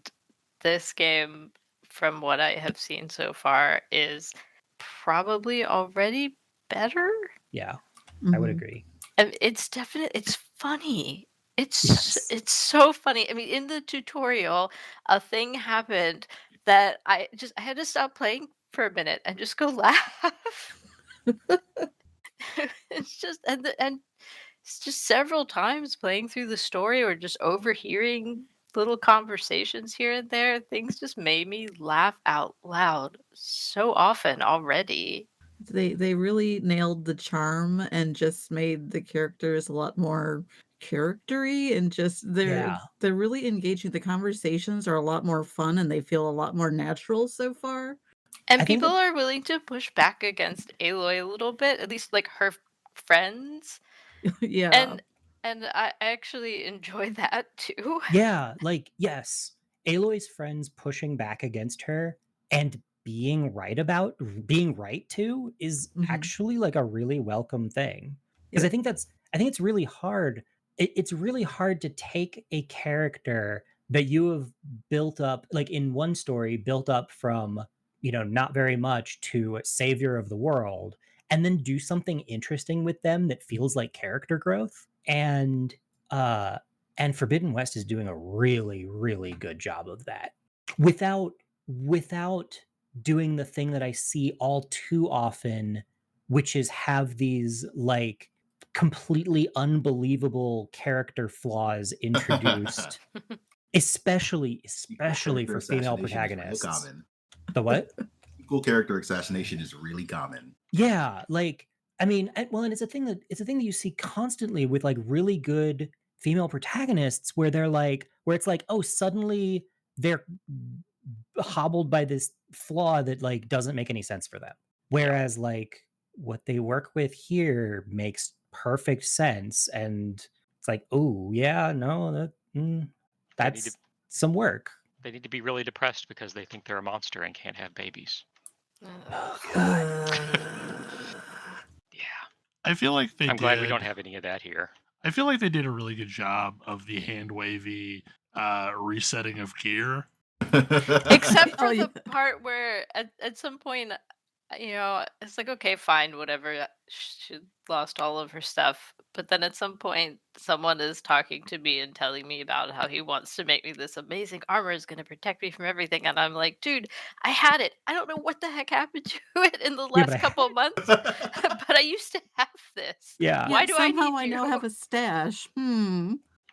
this game, from what I have seen so far, is probably already better. Yeah, I would agree. It's funny. It's so funny. I mean, in the tutorial, a thing happened that I had to stop playing for a minute and just go laugh. It's just and it's just several times playing through the story or just overhearing little conversations here and there. Things just made me laugh out loud so often already. They really nailed the charm and just made the characters a lot more charactery and just Yeah. they're really engaging. The conversations are a lot more fun and they feel a lot more natural so far. And I think people that are willing to push back against Aloy a little bit, at least like her friends. Yeah. And I actually enjoy that too. yeah, like yes, Aloy's friends pushing back against her and being right to is Mhm. actually like a really welcome thing. Because Yep. I think it's really hard. It's really hard to take a character that you have built up, like in one story, built up from, not very much to savior of the world, and then do something interesting with them that feels like character growth. Uh and Forbidden West is doing a really, really good job of that without without doing the thing that I see all too often, which is have these like completely unbelievable character flaws introduced, especially Equal character for female assassination is real protagonists. common. The what? Equal character assassination is really common. Yeah, like I mean, and it's a thing that you see constantly with like really good female protagonists where it's like, oh, suddenly they're hobbled by this flaw that like doesn't make any sense for them. Whereas like what they work with here makes perfect sense, and it's like, oh yeah, no, They need to that's some work. they need to be really depressed because they think they're a monster and can't have babies. Oh god. Yeah. I feel like they I'm did. glad we don't have any of that here. I feel like they did a really good job of the hand wavy resetting of gear. Except for Oh, yeah. the part where at some point, it's like, okay, fine, whatever. She lost all of her stuff. But then at some point, someone is talking to me and telling me about how he wants to make me this amazing armor is going to protect me from everything. And I'm like, dude, I had it. I don't know what the heck happened to it in the Yeah, but last couple months, but I used to have this. yeah. Why Yet do I somehow need I you? now have a stash.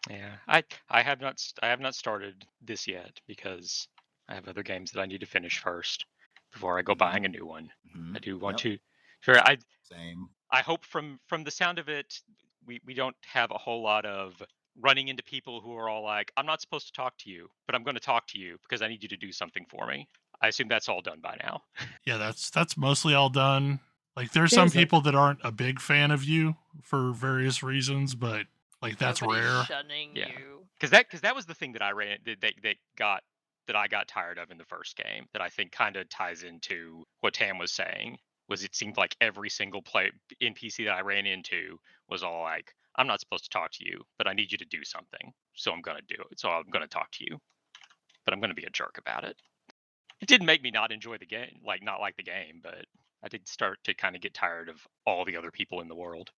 Yeah, I have not started this yet because I have other games that I need to finish first before I go buying a new one. I do want to. Sure, Same. I hope from the sound of it, we don't have a whole lot of running into people who are all like, I'm not supposed to talk to you, but I'm going to talk to you because I need you to do something for me. I assume that's all done by now. Yeah, that's mostly all done. Like there's some There's like people that aren't a big fan of you for various reasons, but like that's Nobody's rare. shunning Yeah. you. Because that was the thing that I ran that I got tired of in the first game that I think kind of ties into what Tam was saying. Was it seemed like every single NPC that I ran into was all like, I'm not supposed to talk to you, but I need you to do something, so I'm gonna do it. So I'm gonna talk to you, but I'm gonna be a jerk about it. It didn't make me not enjoy the game, like not like the game, but I did start to kind of get tired of all the other people in the world.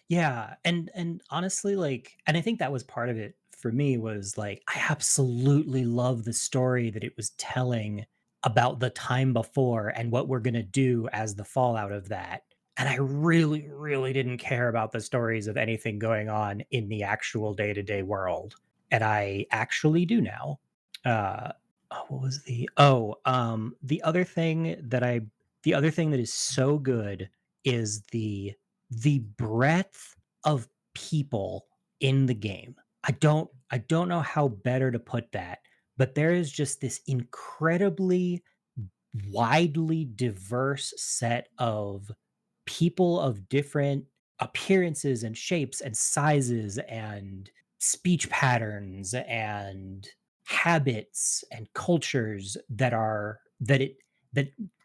Yeah, and honestly, like, and I think that was part of it for me was like I absolutely love the story that it was telling about the time before and what we're gonna do as the fallout of that. And I really, really didn't care about the stories of anything going on in the actual day-to-day world. And I actually do now. What was the other thing that is so good is the breadth of people in the game. I don't know how better to put that, but there is just this incredibly widely diverse set of people of different appearances and shapes and sizes and speech patterns and habits and cultures that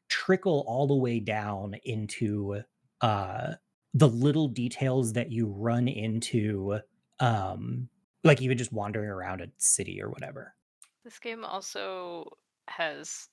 trickle all the way down into uh the little details that you run into, um like even just wandering around a city or whatever. This game also has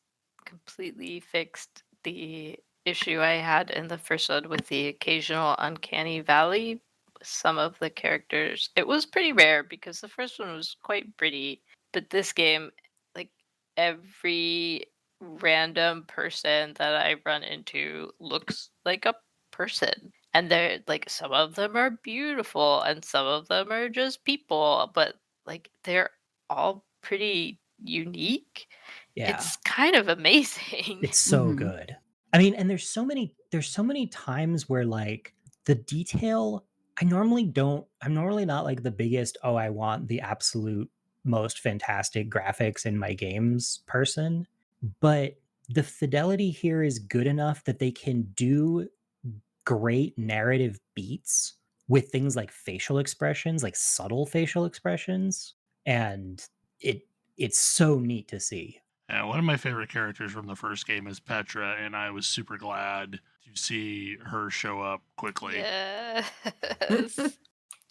completely fixed the issue I had in the first one with the occasional uncanny valley. Some of the characters, it was pretty rare because the first one was quite pretty, but this game, like every random person that I run into looks like a person. And they're like, some of them are beautiful and some of them are just people, but like they're all pretty unique. Yeah. It's kind of amazing. It's so Mhm. good. I mean, and there's so many there's so many times where like the detail, I'm normally not like the biggest, oh, I want the absolute most fantastic graphics in my games person, but the fidelity here is good enough that they can do great narrative beats with things like facial expressions, like subtle facial expressions, and it's so neat to see. One of my favorite characters from the first game is Petra, and I was super glad to see her show up quickly. Yes.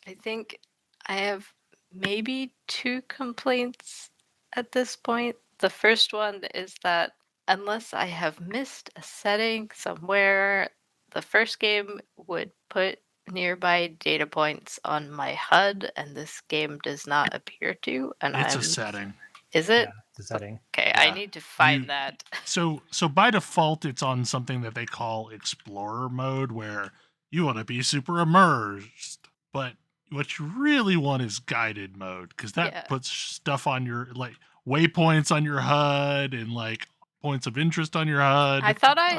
I think I have maybe 2 complaints at this point. The first one is that unless I have missed a setting somewhere, the first game would put nearby data points on my HUD, and this game does not appear to. And It's a setting. Is it? Yeah, it's a setting. Okay, Yeah. I need to find that. So by default, it's on something that they call Explorer mode, where you want to be super immersed, but what you really want is guided mode, because that puts stuff on your like waypoints on your HUD and like points of interest on your HUD. I thought I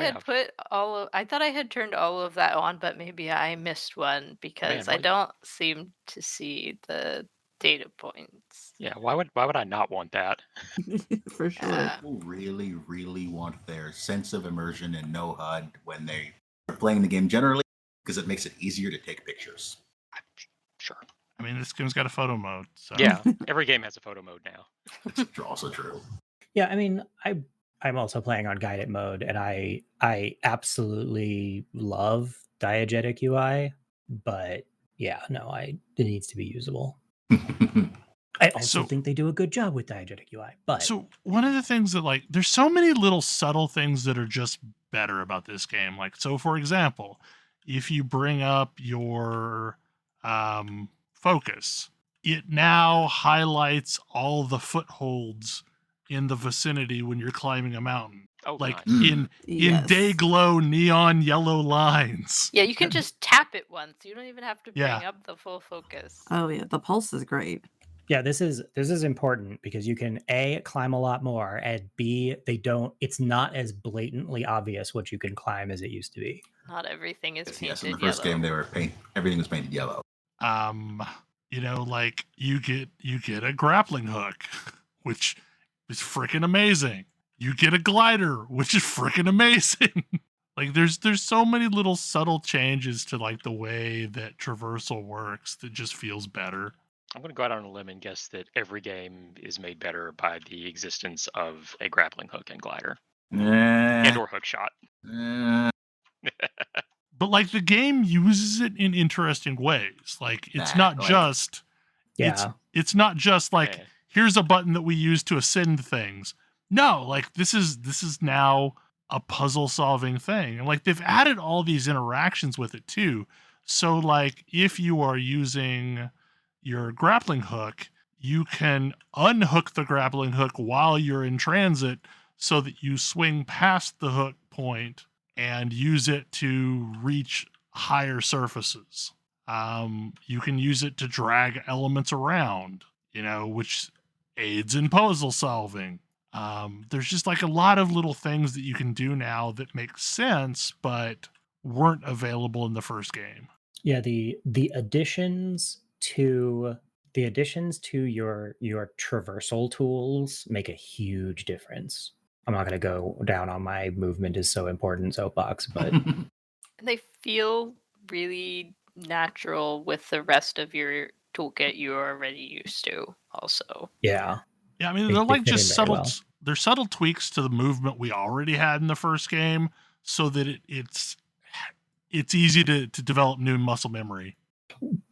had turned all of that on, but maybe I missed one because I don't seem to see the data points. Yeah, why would I not want that? For sure. People really, really want their sense of immersion and no HUD when they are playing the game generally, because it makes it easier to take pictures. Sure. I mean, this game's got a photo mode. So. Yeah, every game has a photo mode now. It's also true. Yeah, I mean, I'm also playing on guided mode, and I absolutely love diegetic UI, but yeah, no, it needs to be usable. I also think they do a good job with diegetic UI, but so one of the things that like there's so many little subtle things that are just better about this game. Like, so for example, if you bring up your focus, it now highlights all the footholds in the vicinity when you're climbing a mountain. Oh, like nice. in day glow neon yellow lines. Yeah, you can just tap it once. You don't even have to bring up the full focus. Oh yeah, the pulse is great. Yeah, this is important because you can A, climb a lot more, and B, it's not as blatantly obvious what you can climb as it used to be. Not everything is painted yes, in the first game everything was painted yellow. You know, like you get a grappling hook, which is freaking amazing. You get a glider, which is freaking amazing. Like there's so many little subtle changes to like the way that traversal works that just feels better. I'm going to go out on a limb and guess that every game is made better by the existence of a grappling hook and glider. And or hook shot. But like the game uses it in interesting ways. Like it's not just it's not just like here's a button that we use to ascend things. No, like this is now a puzzle solving thing. And like they've added all these interactions with it too. So like if you are using your grappling hook, you can unhook the grappling hook while you're in transit so that you swing past the hook point and use it to reach higher surfaces. You can use it to drag elements around, which aids in puzzle solving. There's just like a lot of little things that you can do now that make sense, but weren't available in the first game. Yeah, the additions to your traversal tools make a huge difference. I'm not going to go down on my movement is so important soapbox, but they feel really natural with the rest of your toolkit you're already used to also. Yeah. Yeah, I mean, they're like just subtle they're subtle tweaks to the movement we already had in the first game so that it's easy to develop new muscle memory.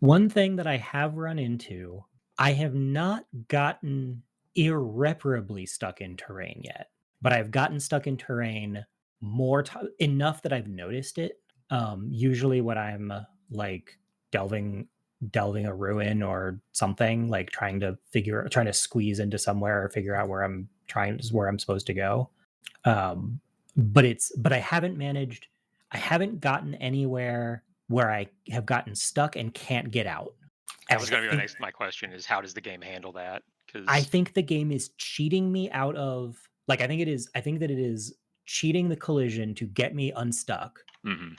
One thing that I have run into, I have not gotten irreparably stuck in terrain yet, but I've gotten stuck in terrain enough that I've noticed it. Usually when I'm like delving a ruin or something, like trying to squeeze into somewhere or figure out where I'm supposed to go. But I haven't gotten anywhere where I have gotten stuck and can't get out. That was going to be my question is how does the game handle that? I think the game is cheating me out of I think that it is cheating the collision to get me unstuck.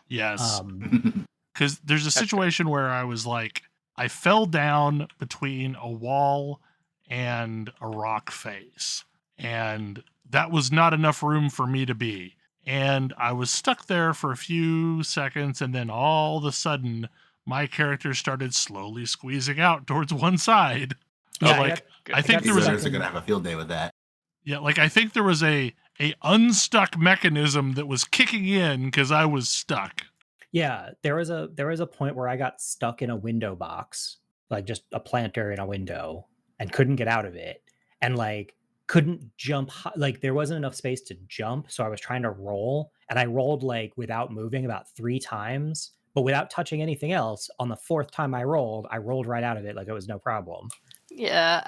Yes. Um, Because there's a situation where I was like, I fell down between a wall and a rock face, and that was not enough room for me to be. And I was stuck there for a few seconds, and then all of a sudden, my character started slowly squeezing out towards one side. Yeah, like, I think there was Visitors are going to have a field day with that. yeah, like I think there was a unstuck mechanism that was kicking in because I was stuck. Yeah, there was a point where I got stuck in a window box, like just a planter in a window, and couldn't get out of it, and like couldn't jump. Like there wasn't enough space to jump, so I was trying to roll, and I rolled like without moving about 3 times, but without touching anything else. On the 4th time I rolled right out of it, like it was no problem. Yeah,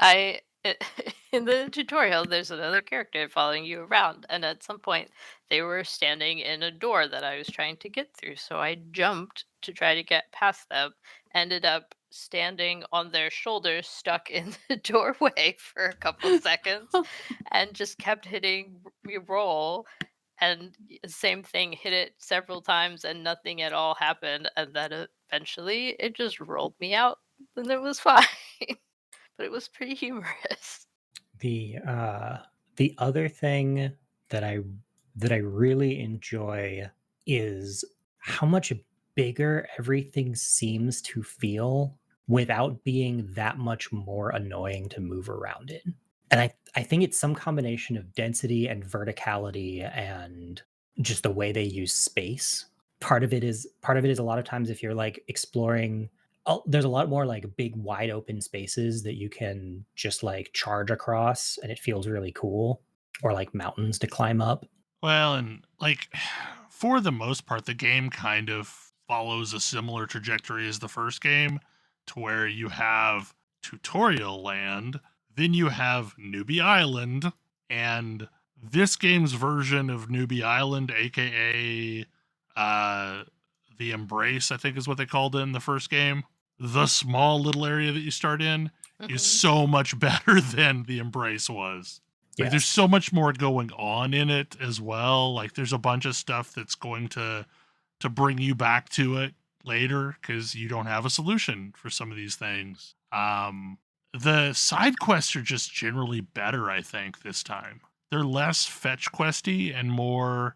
in the tutorial, there's another character following you around, and at some point, they were standing in a door that I was trying to get through. So I jumped to try to get past them, ended up standing on their shoulders, stuck in the doorway for a couple seconds, and just kept hitting roll. And same thing, hit it several times, and nothing at all happened. And then eventually, it just rolled me out, and it was fine. But it was pretty humorous. The other thing that I really enjoy is how much bigger everything seems to feel without being that much more annoying to move around in. And I think it's some combination of density and verticality and just the way they use space. Part of it is a lot of times if you're like exploring, there's a lot more like big wide open spaces that you can just like charge across, and it feels really cool, or like mountains to climb up. Well, and like for the most part, the game kind of follows a similar trajectory as the first game, to where you have tutorial land, then you have Newbie Island, and this game's version of Newbie Island, aka the Embrace, I think is what they called it in the first game. The small little area that you start in is so much better than the Embrace was. Like, there's so much more going on in it as well. Like, there's a bunch of stuff that's going to bring you back to it later because you don't have a solution for some of these things. The side quests are just generally better, I think, this time. They're less fetch questy and more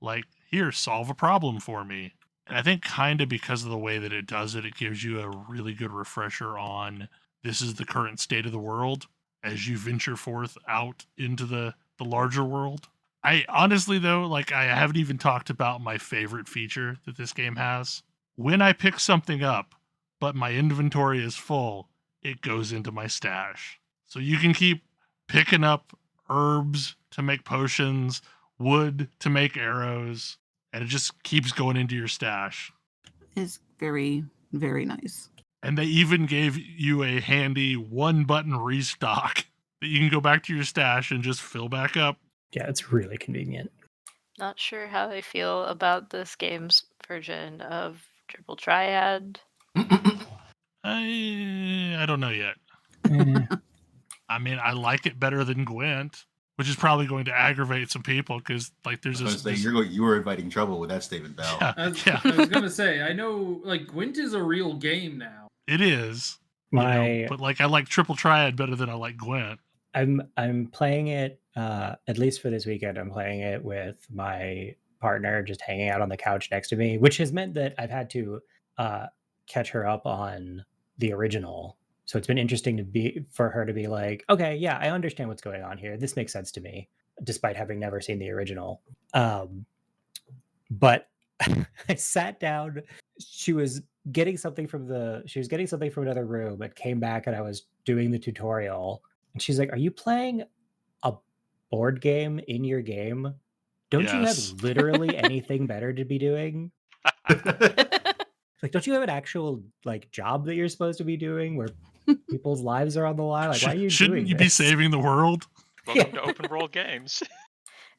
like, here, solve a problem for me. And I think kind of because of the way that it does it, it gives you a really good refresher on this is the current state of the world as you venture forth out into the larger world. I honestly, though, like I haven't even talked about my favorite feature that this game has. When I pick something up, but my inventory is full, it goes into my stash. So you can keep picking up herbs to make potions, wood to make arrows, and it just keeps going into your stash. It's very, very nice. And they even gave you a handy 1-button restock that you can go back to your stash and just fill back up. Yeah, it's really convenient. Not sure how I feel about this game's version of Triple Triad. I don't know yet. I mean, I like it better than Gwent, which is probably going to aggravate some people because, like, there's this. You were inviting trouble with that statement, Bell. I was gonna say, I know, like, Gwent is a real game now. It is, but like, I like Triple Triad better than I like Gwent. I'm playing it at least for this weekend. I'm playing it with my partner, just hanging out on the couch next to me, which has meant that I've had to catch her up on the original. So it's been interesting for her to be like, okay, yeah, I understand what's going on here. This makes sense to me, despite having never seen the original. But I sat down. She was getting something from another room, and came back, and I was doing the tutorial. And she's like, "Are you playing a board game in your game? Don't you have literally anything better to be doing?" Like, don't you have an actual like job that you're supposed to be doing where people's lives are on the line? Like, why are you Shouldn't you this? be saving the world? Welcome to open world games.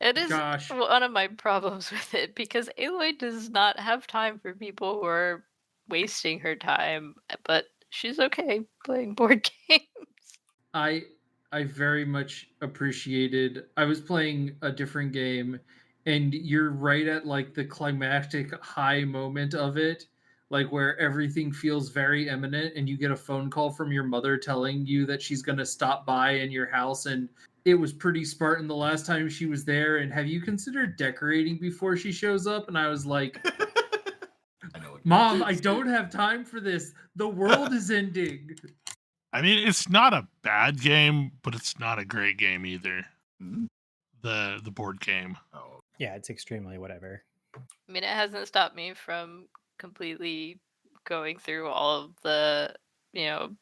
It is one of my problems with it because Aloy does not have time for people who are wasting her time, but she's okay playing board games. I very much appreciated. I was playing a different game, and you're right at like the climactic high moment of it, like where everything feels very imminent, and you get a phone call from your mother telling you that she's going to stop by in your house, and it was pretty Spartan the last time she was there, and have you considered decorating before she shows up? And I was like, I know. Mom, I don't have time for this. The world is ending. I mean, it's not a bad game, but it's not a great game either. Hmm? The board game. Oh, Yeah, it's extremely whatever. I mean, it hasn't stopped me from completely going through all of the,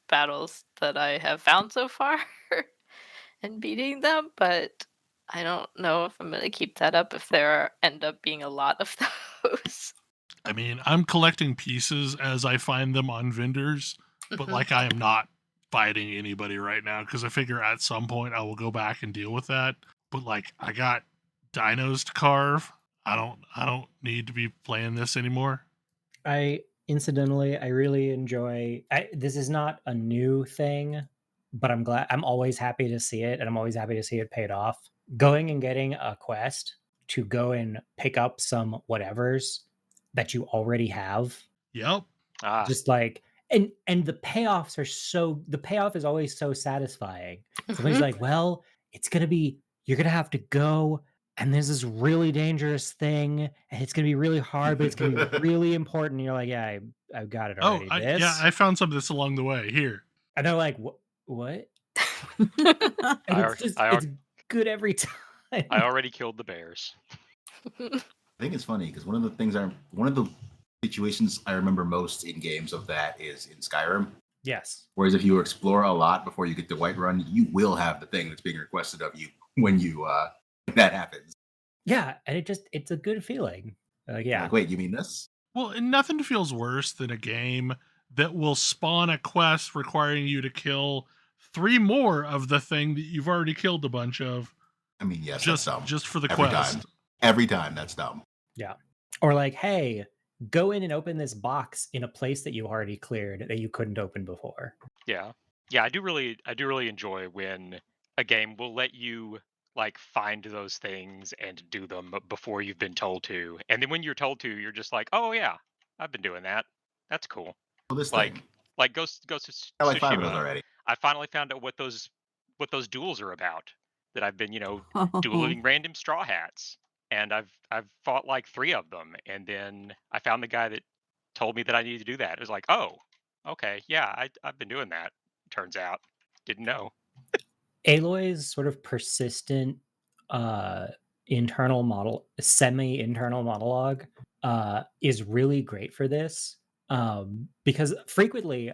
battles that I have found so far and beating them, but I don't know if I'm going to keep that up if there end up being a lot of those. I mean, I'm collecting pieces as I find them on vendors, but like I am not fighting anybody right now because I figure at some point I will go back and deal with that. But like I got dinos to carve. I don't need to be playing this anymore. I really enjoy. This is not a new thing, but I'm always happy to see it, and I'm always happy to see it paid off. Going and getting a quest to go and pick up some whatevers that you already have. Yep. Just like and the payoffs are the payoff is always so satisfying. Somebody's like, well, you're gonna have to go, and there's this really dangerous thing, and it's gonna be really hard, but it's gonna be really important. And you're like, yeah, I've got it already. I found some of this along the way here. And they're like, what? I It's good every time. I already killed the bears. I think it's funny because one of the situations I remember most in games of that is in Skyrim. Yes. Whereas if you explore a lot before you get to Whiterun, you will have the thing that's being requested of you when that happens. Yeah, and it's a good feeling. Yeah. Like, wait, you mean this? Well, and nothing feels worse than a game that will spawn a quest requiring you to kill 3 more of the thing that you've already killed a bunch of. I mean, yes, just that's dumb. just for the Every quest. time. Every time, that's dumb. Yeah. Or like, hey, go in and open this box in a place that you already cleared that you couldn't open before. Yeah. I do really enjoy when a game will let you like find those things and do them before you've been told to, and then when you're told to, you're just like, oh yeah, I've been doing that. That's cool. Well, this like thing. like Ghost of I like 5 of those Tsushima. already. I finally found out what those duels are about. That I've been dueling random straw hats, and I've fought like 3 of them, and then I found the guy that told me that I needed to do that. It was like, oh, okay, yeah, I've been doing that. Turns out, didn't know. Aloy's sort of persistent semi-internal monologue is really great for this, because frequently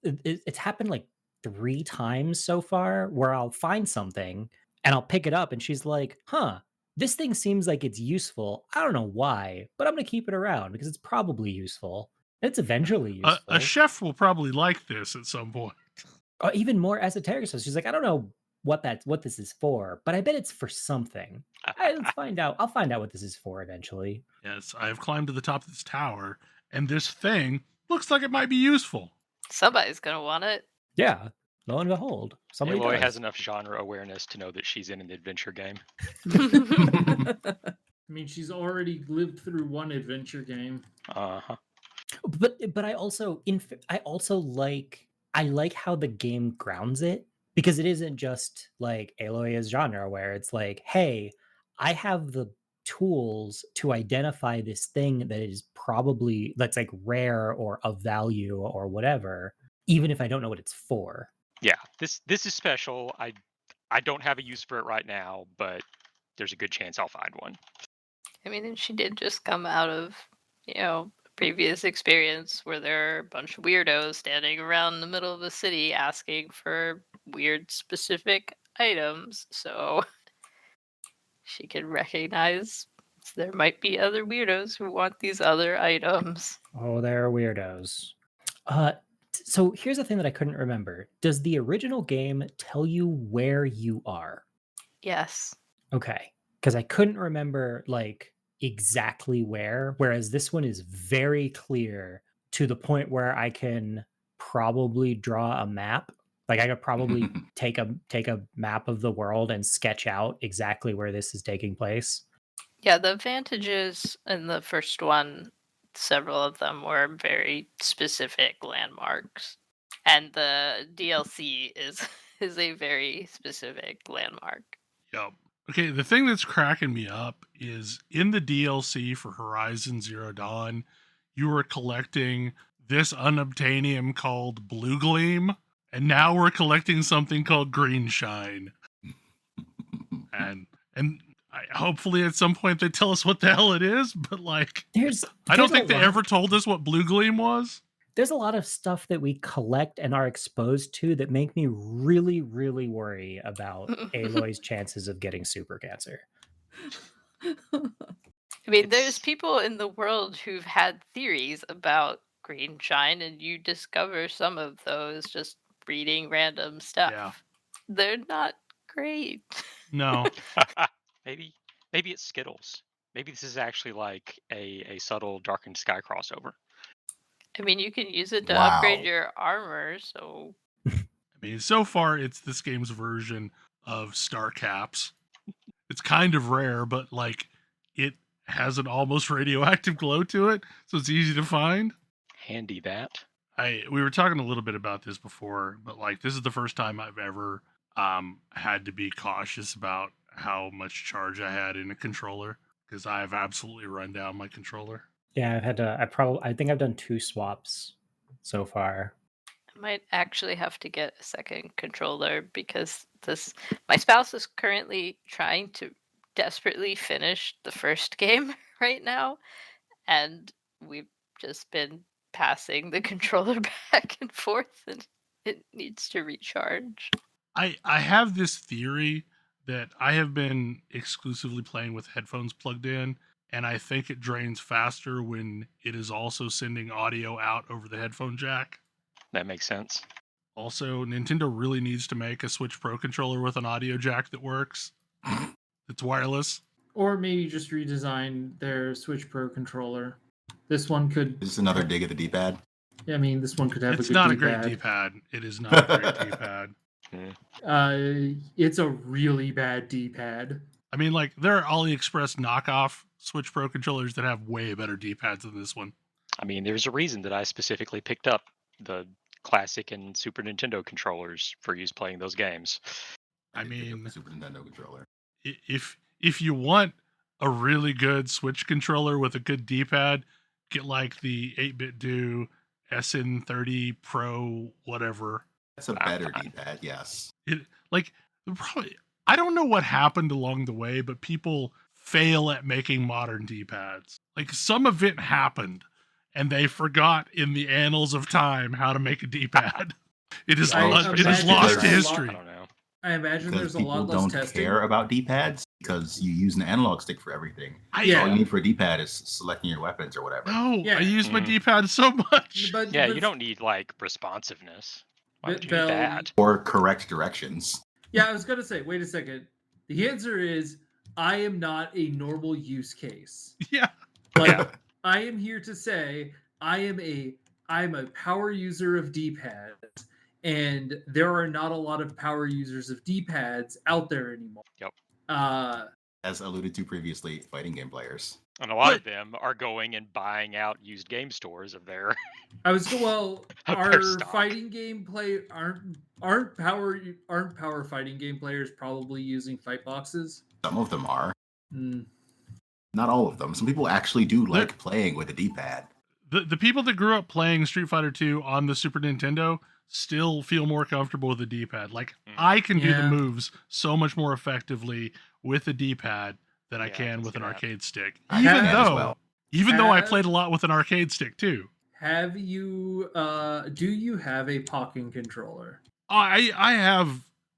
it's happened like 3 times so far where I'll find something and I'll pick it up and she's like, this thing seems like it's useful. I don't know why, but I'm gonna keep it around because it's probably useful. It's eventually useful. A chef will probably like this at some point. Even more esoteric. So she's like, I don't know what this is for, but I bet it's for something. Let's find out. I'll find out what this is for eventually. Yes, I have climbed to the top of this tower, and this thing looks like it might be useful. Somebody's gonna want it. Yeah. Lo and behold, somebody Aloy does. has enough genre awareness to know that she's in an adventure game. I mean, she's already lived through one adventure game. Uh-huh. But I also like how the game grounds it, because it isn't just like Aloy is genre where it's like, hey, I have the tools to identify this thing that's like rare or of value or whatever, even if I don't know what it's for. Yeah, this is special. I don't have a use for it right now, but there's a good chance I'll find one. I mean, and she did just come out of, previous experience where there are a bunch of weirdos standing around the middle of the city asking for weird specific items, so she can recognize there might be other weirdos who want these other items. Oh, they're weirdos. So here's the thing that I couldn't remember. Does the original game tell you where you are? Yes. Okay, because I couldn't remember like exactly where, whereas this one is very clear to the point where I can probably draw a map. Like I could probably take a map of the world and sketch out exactly where this is taking place. Yeah, the advantages in the first one, several of them were very specific landmarks. And the DLC is is a very specific landmark. Yep. Okay, the thing that's cracking me up is in the DLC for Horizon Zero Dawn, you were collecting this unobtainium called Blue Gleam, and now we're collecting something called Green Shine. And hopefully at some point they tell us what the hell it is, but like I don't think they ever told us what Blue Gleam was. There's a lot of stuff that we collect and are exposed to that make me really, really worry about Aloy's chances of getting super cancer. I mean, there's people in the world who've had theories about green shine, and you discover some of those just reading random stuff. Yeah. They're not great. No. Maybe it's Skittles. Maybe this is actually like a subtle Darkened Sky crossover. I mean, you can use it to Wow. upgrade your armor, so... I mean, so far it's this game's version of Star Caps. It's kind of rare, but like it has an almost radioactive glow to it, so it's easy to find. Handy that. We were talking a little bit about this before, but like this is the first time I've ever had to be cautious about how much charge I had in a controller, because I have absolutely run down my controller. Yeah, I've had to. I think I've done 2 swaps so far. I might actually have to get a second controller because my spouse is currently trying to desperately finish the first game right now, and we've just been passing the controller back and forth, and it needs to recharge. I have this theory that I have been exclusively playing with headphones plugged in, and I think it drains faster when it is also sending audio out over the headphone jack. That makes sense. Also, Nintendo really needs to make a Switch Pro controller with an audio jack that works. It's wireless. Or maybe just redesign their Switch Pro controller. This one could... Is this another dig at the D-pad? I mean, this one could have It's a good not D-pad. a great D-pad. It is not a great D-pad. It's a really bad D-pad. I mean, like, there are AliExpress knockoff Switch Pro controllers that have way better D-pads than this one. I mean, there's a reason that I specifically picked up the classic and Super Nintendo controllers for use playing those games. I mean, the Super Nintendo controller. If you want a really good Switch controller with a good D-pad, get like the 8-bit do SN30 Pro whatever. That's a better D-pad, yes. I don't know what happened along the way, but people fail at making modern D-pads. Like some event happened and they forgot in the annals of time how to make a D-pad. It is lost to history. I don't know. I imagine there's a lot less people don't testing. care about D-pads because you use an analog stick for everything. All you need for a D-pad is selecting your weapons or whatever. No, I use my D-pad so much. But you don't need like responsiveness. Why would you need that? Or correct directions. Yeah, I was going to say, wait a second. The answer is, I am not a normal use case. Yeah. Like, I am here to say, I'm a power user of D-pads, and there are not a lot of power users of D-pads out there anymore. Yep. As alluded to previously, fighting game players. And a lot of them are going and buying out used game stores of their. Our fighting game play aren't power fighting game players probably using fight boxes? Some of them are. Not all of them. Some people actually do like playing with a D-pad. The people that grew up playing Street Fighter 2 on the Super Nintendo still feel more comfortable with a D-pad. Like I can do the moves so much more effectively with a D-pad than I can with an arcade stick. Even though I played a lot with an arcade stick too. Have you do you have a Pokken controller? I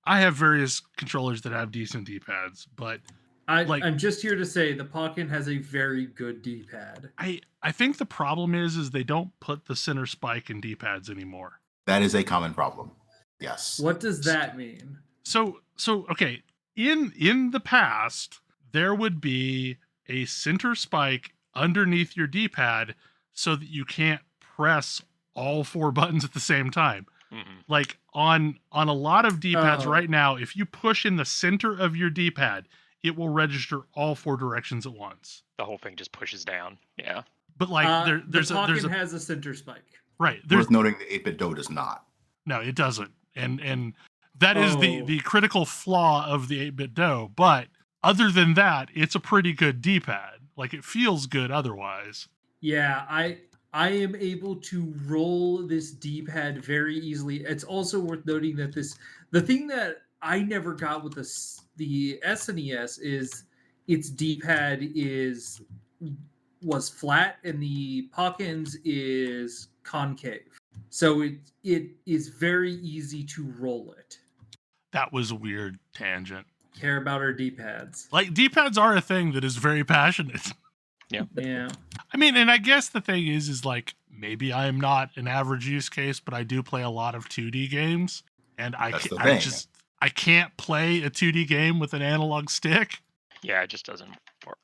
have various controllers that have decent D-pads, but I'm just here to say the Pokken has a very good D-pad. I think the problem is they don't put the center spike in D-pads anymore. That is a common problem. Yes. What does that mean? So okay, in the past there would be a center spike underneath your D-pad so that you can't press all 4 buttons at the same time. Mm-hmm. Like on a lot of D-pads right now, if you push in the center of your D-pad, it will register all 4 directions at once. The whole thing just pushes down. Yeah. But like there's the Pokken a has a center spike. right. There's Worth noting the 8-bit Do does not. no, it doesn't, and that is Oh. the critical flaw of the 8-bit Do. But other than that, it's a pretty good D-pad. Like it feels good otherwise. Yeah, I am able to roll this D-pad very easily. It's also worth noting that the thing that I never got with the SNES is its D-pad was flat and the Pokkens is concave. So it is very easy to roll it. That was a weird tangent. Care about our D-pads. Like D-pads are a thing that is very passionate. Yeah. I mean, and I guess the thing is like maybe I am not an average use case, but I do play a lot of 2D games, and I can't play a 2D game with an analog stick. Yeah, it just doesn't work.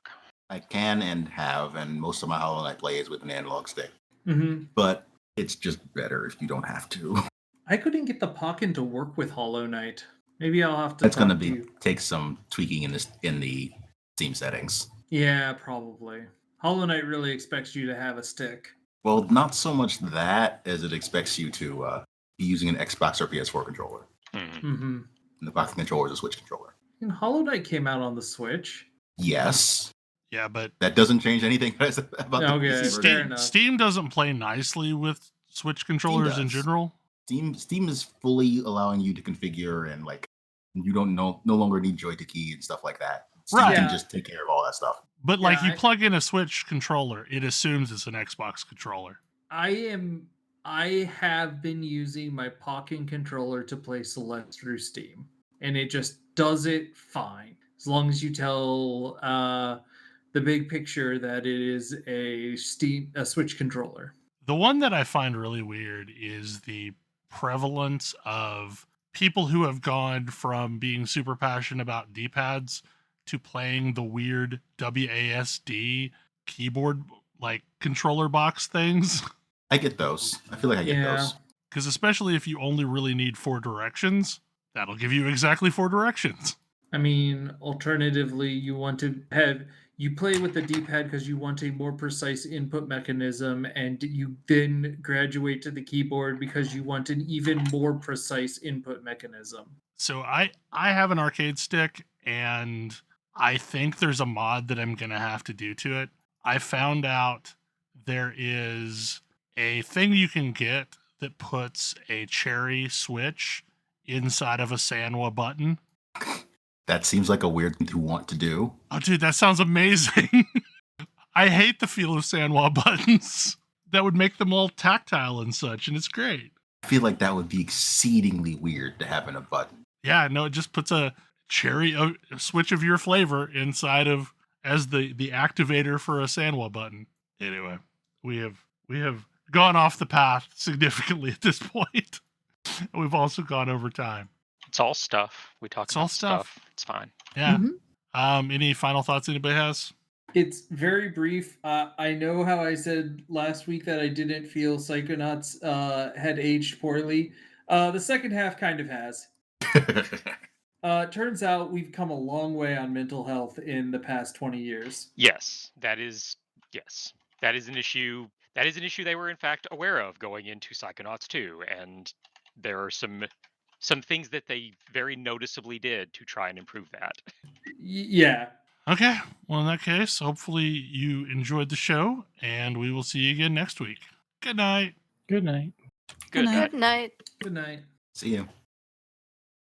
I can and have, and most of my Hollow Knight play is with an analog stick. Mm-hmm. But it's just better if you don't have to. I couldn't get the Pokken to work with Hollow Knight. Maybe I'll have to. That's going to take some tweaking in the Steam settings. Yeah, probably. Hollow Knight really expects you to have a stick. Well, not so much that as it expects you to be using an Xbox or PS4 controller. Mm-hmm. And the box controller is a Switch controller. And Hollow Knight came out on the Switch. Yes. Yeah, but that doesn't change anything about the PC version. Steam doesn't play nicely with Switch controllers in general. Steam is fully allowing you to configure and like you don't no longer need joy to key and stuff like that. Steam can just take care of all that stuff. But like you plug in a Switch controller, it assumes it's an Xbox controller. I have been using my Pokken controller to play Celeste through Steam, and it just does it fine as long as you tell the big picture that it is a Switch controller. The one that I find really weird is the prevalence of people who have gone from being super passionate about D-pads to playing the weird WASD keyboard like controller box things. I get those. I feel like I get those. Because especially if you only really need 4 directions, that'll give you exactly 4 directions. I mean, alternatively, you play with the D-pad because you want a more precise input mechanism, and you then graduate to the keyboard because you want an even more precise input mechanism. So I have an arcade stick, and I think there's a mod that I'm going to have to do to it. I found out there is a thing you can get that puts a cherry switch inside of a Sanwa button. That seems like a weird thing to want to do. Oh, dude, that sounds amazing. I hate the feel of Sanwa buttons. That would make them all tactile and such, and it's great. I feel like that would be exceedingly weird to have in a button. Yeah, no, it just puts a cherry a switch of your flavor inside of as the activator for a Sanwa button. Anyway, we have gone off the path significantly at this point. We've also gone over time. It's all stuff. We talk about stuff. It's fine. Yeah. Mm-hmm. Any final thoughts anybody has? It's very brief. I know how I said last week that I didn't feel Psychonauts had aged poorly. The second half kind of has. Turns out we've come a long way on mental health in the past 20 years. Yes, that is an issue. That is an issue they were in fact aware of going into Psychonauts 2, and there are some things that they very noticeably did to try and improve that. Yeah. Okay. Well, in that case, hopefully you enjoyed the show, and we will see you again next week. Good night. Good night. Good night. Good night. See you.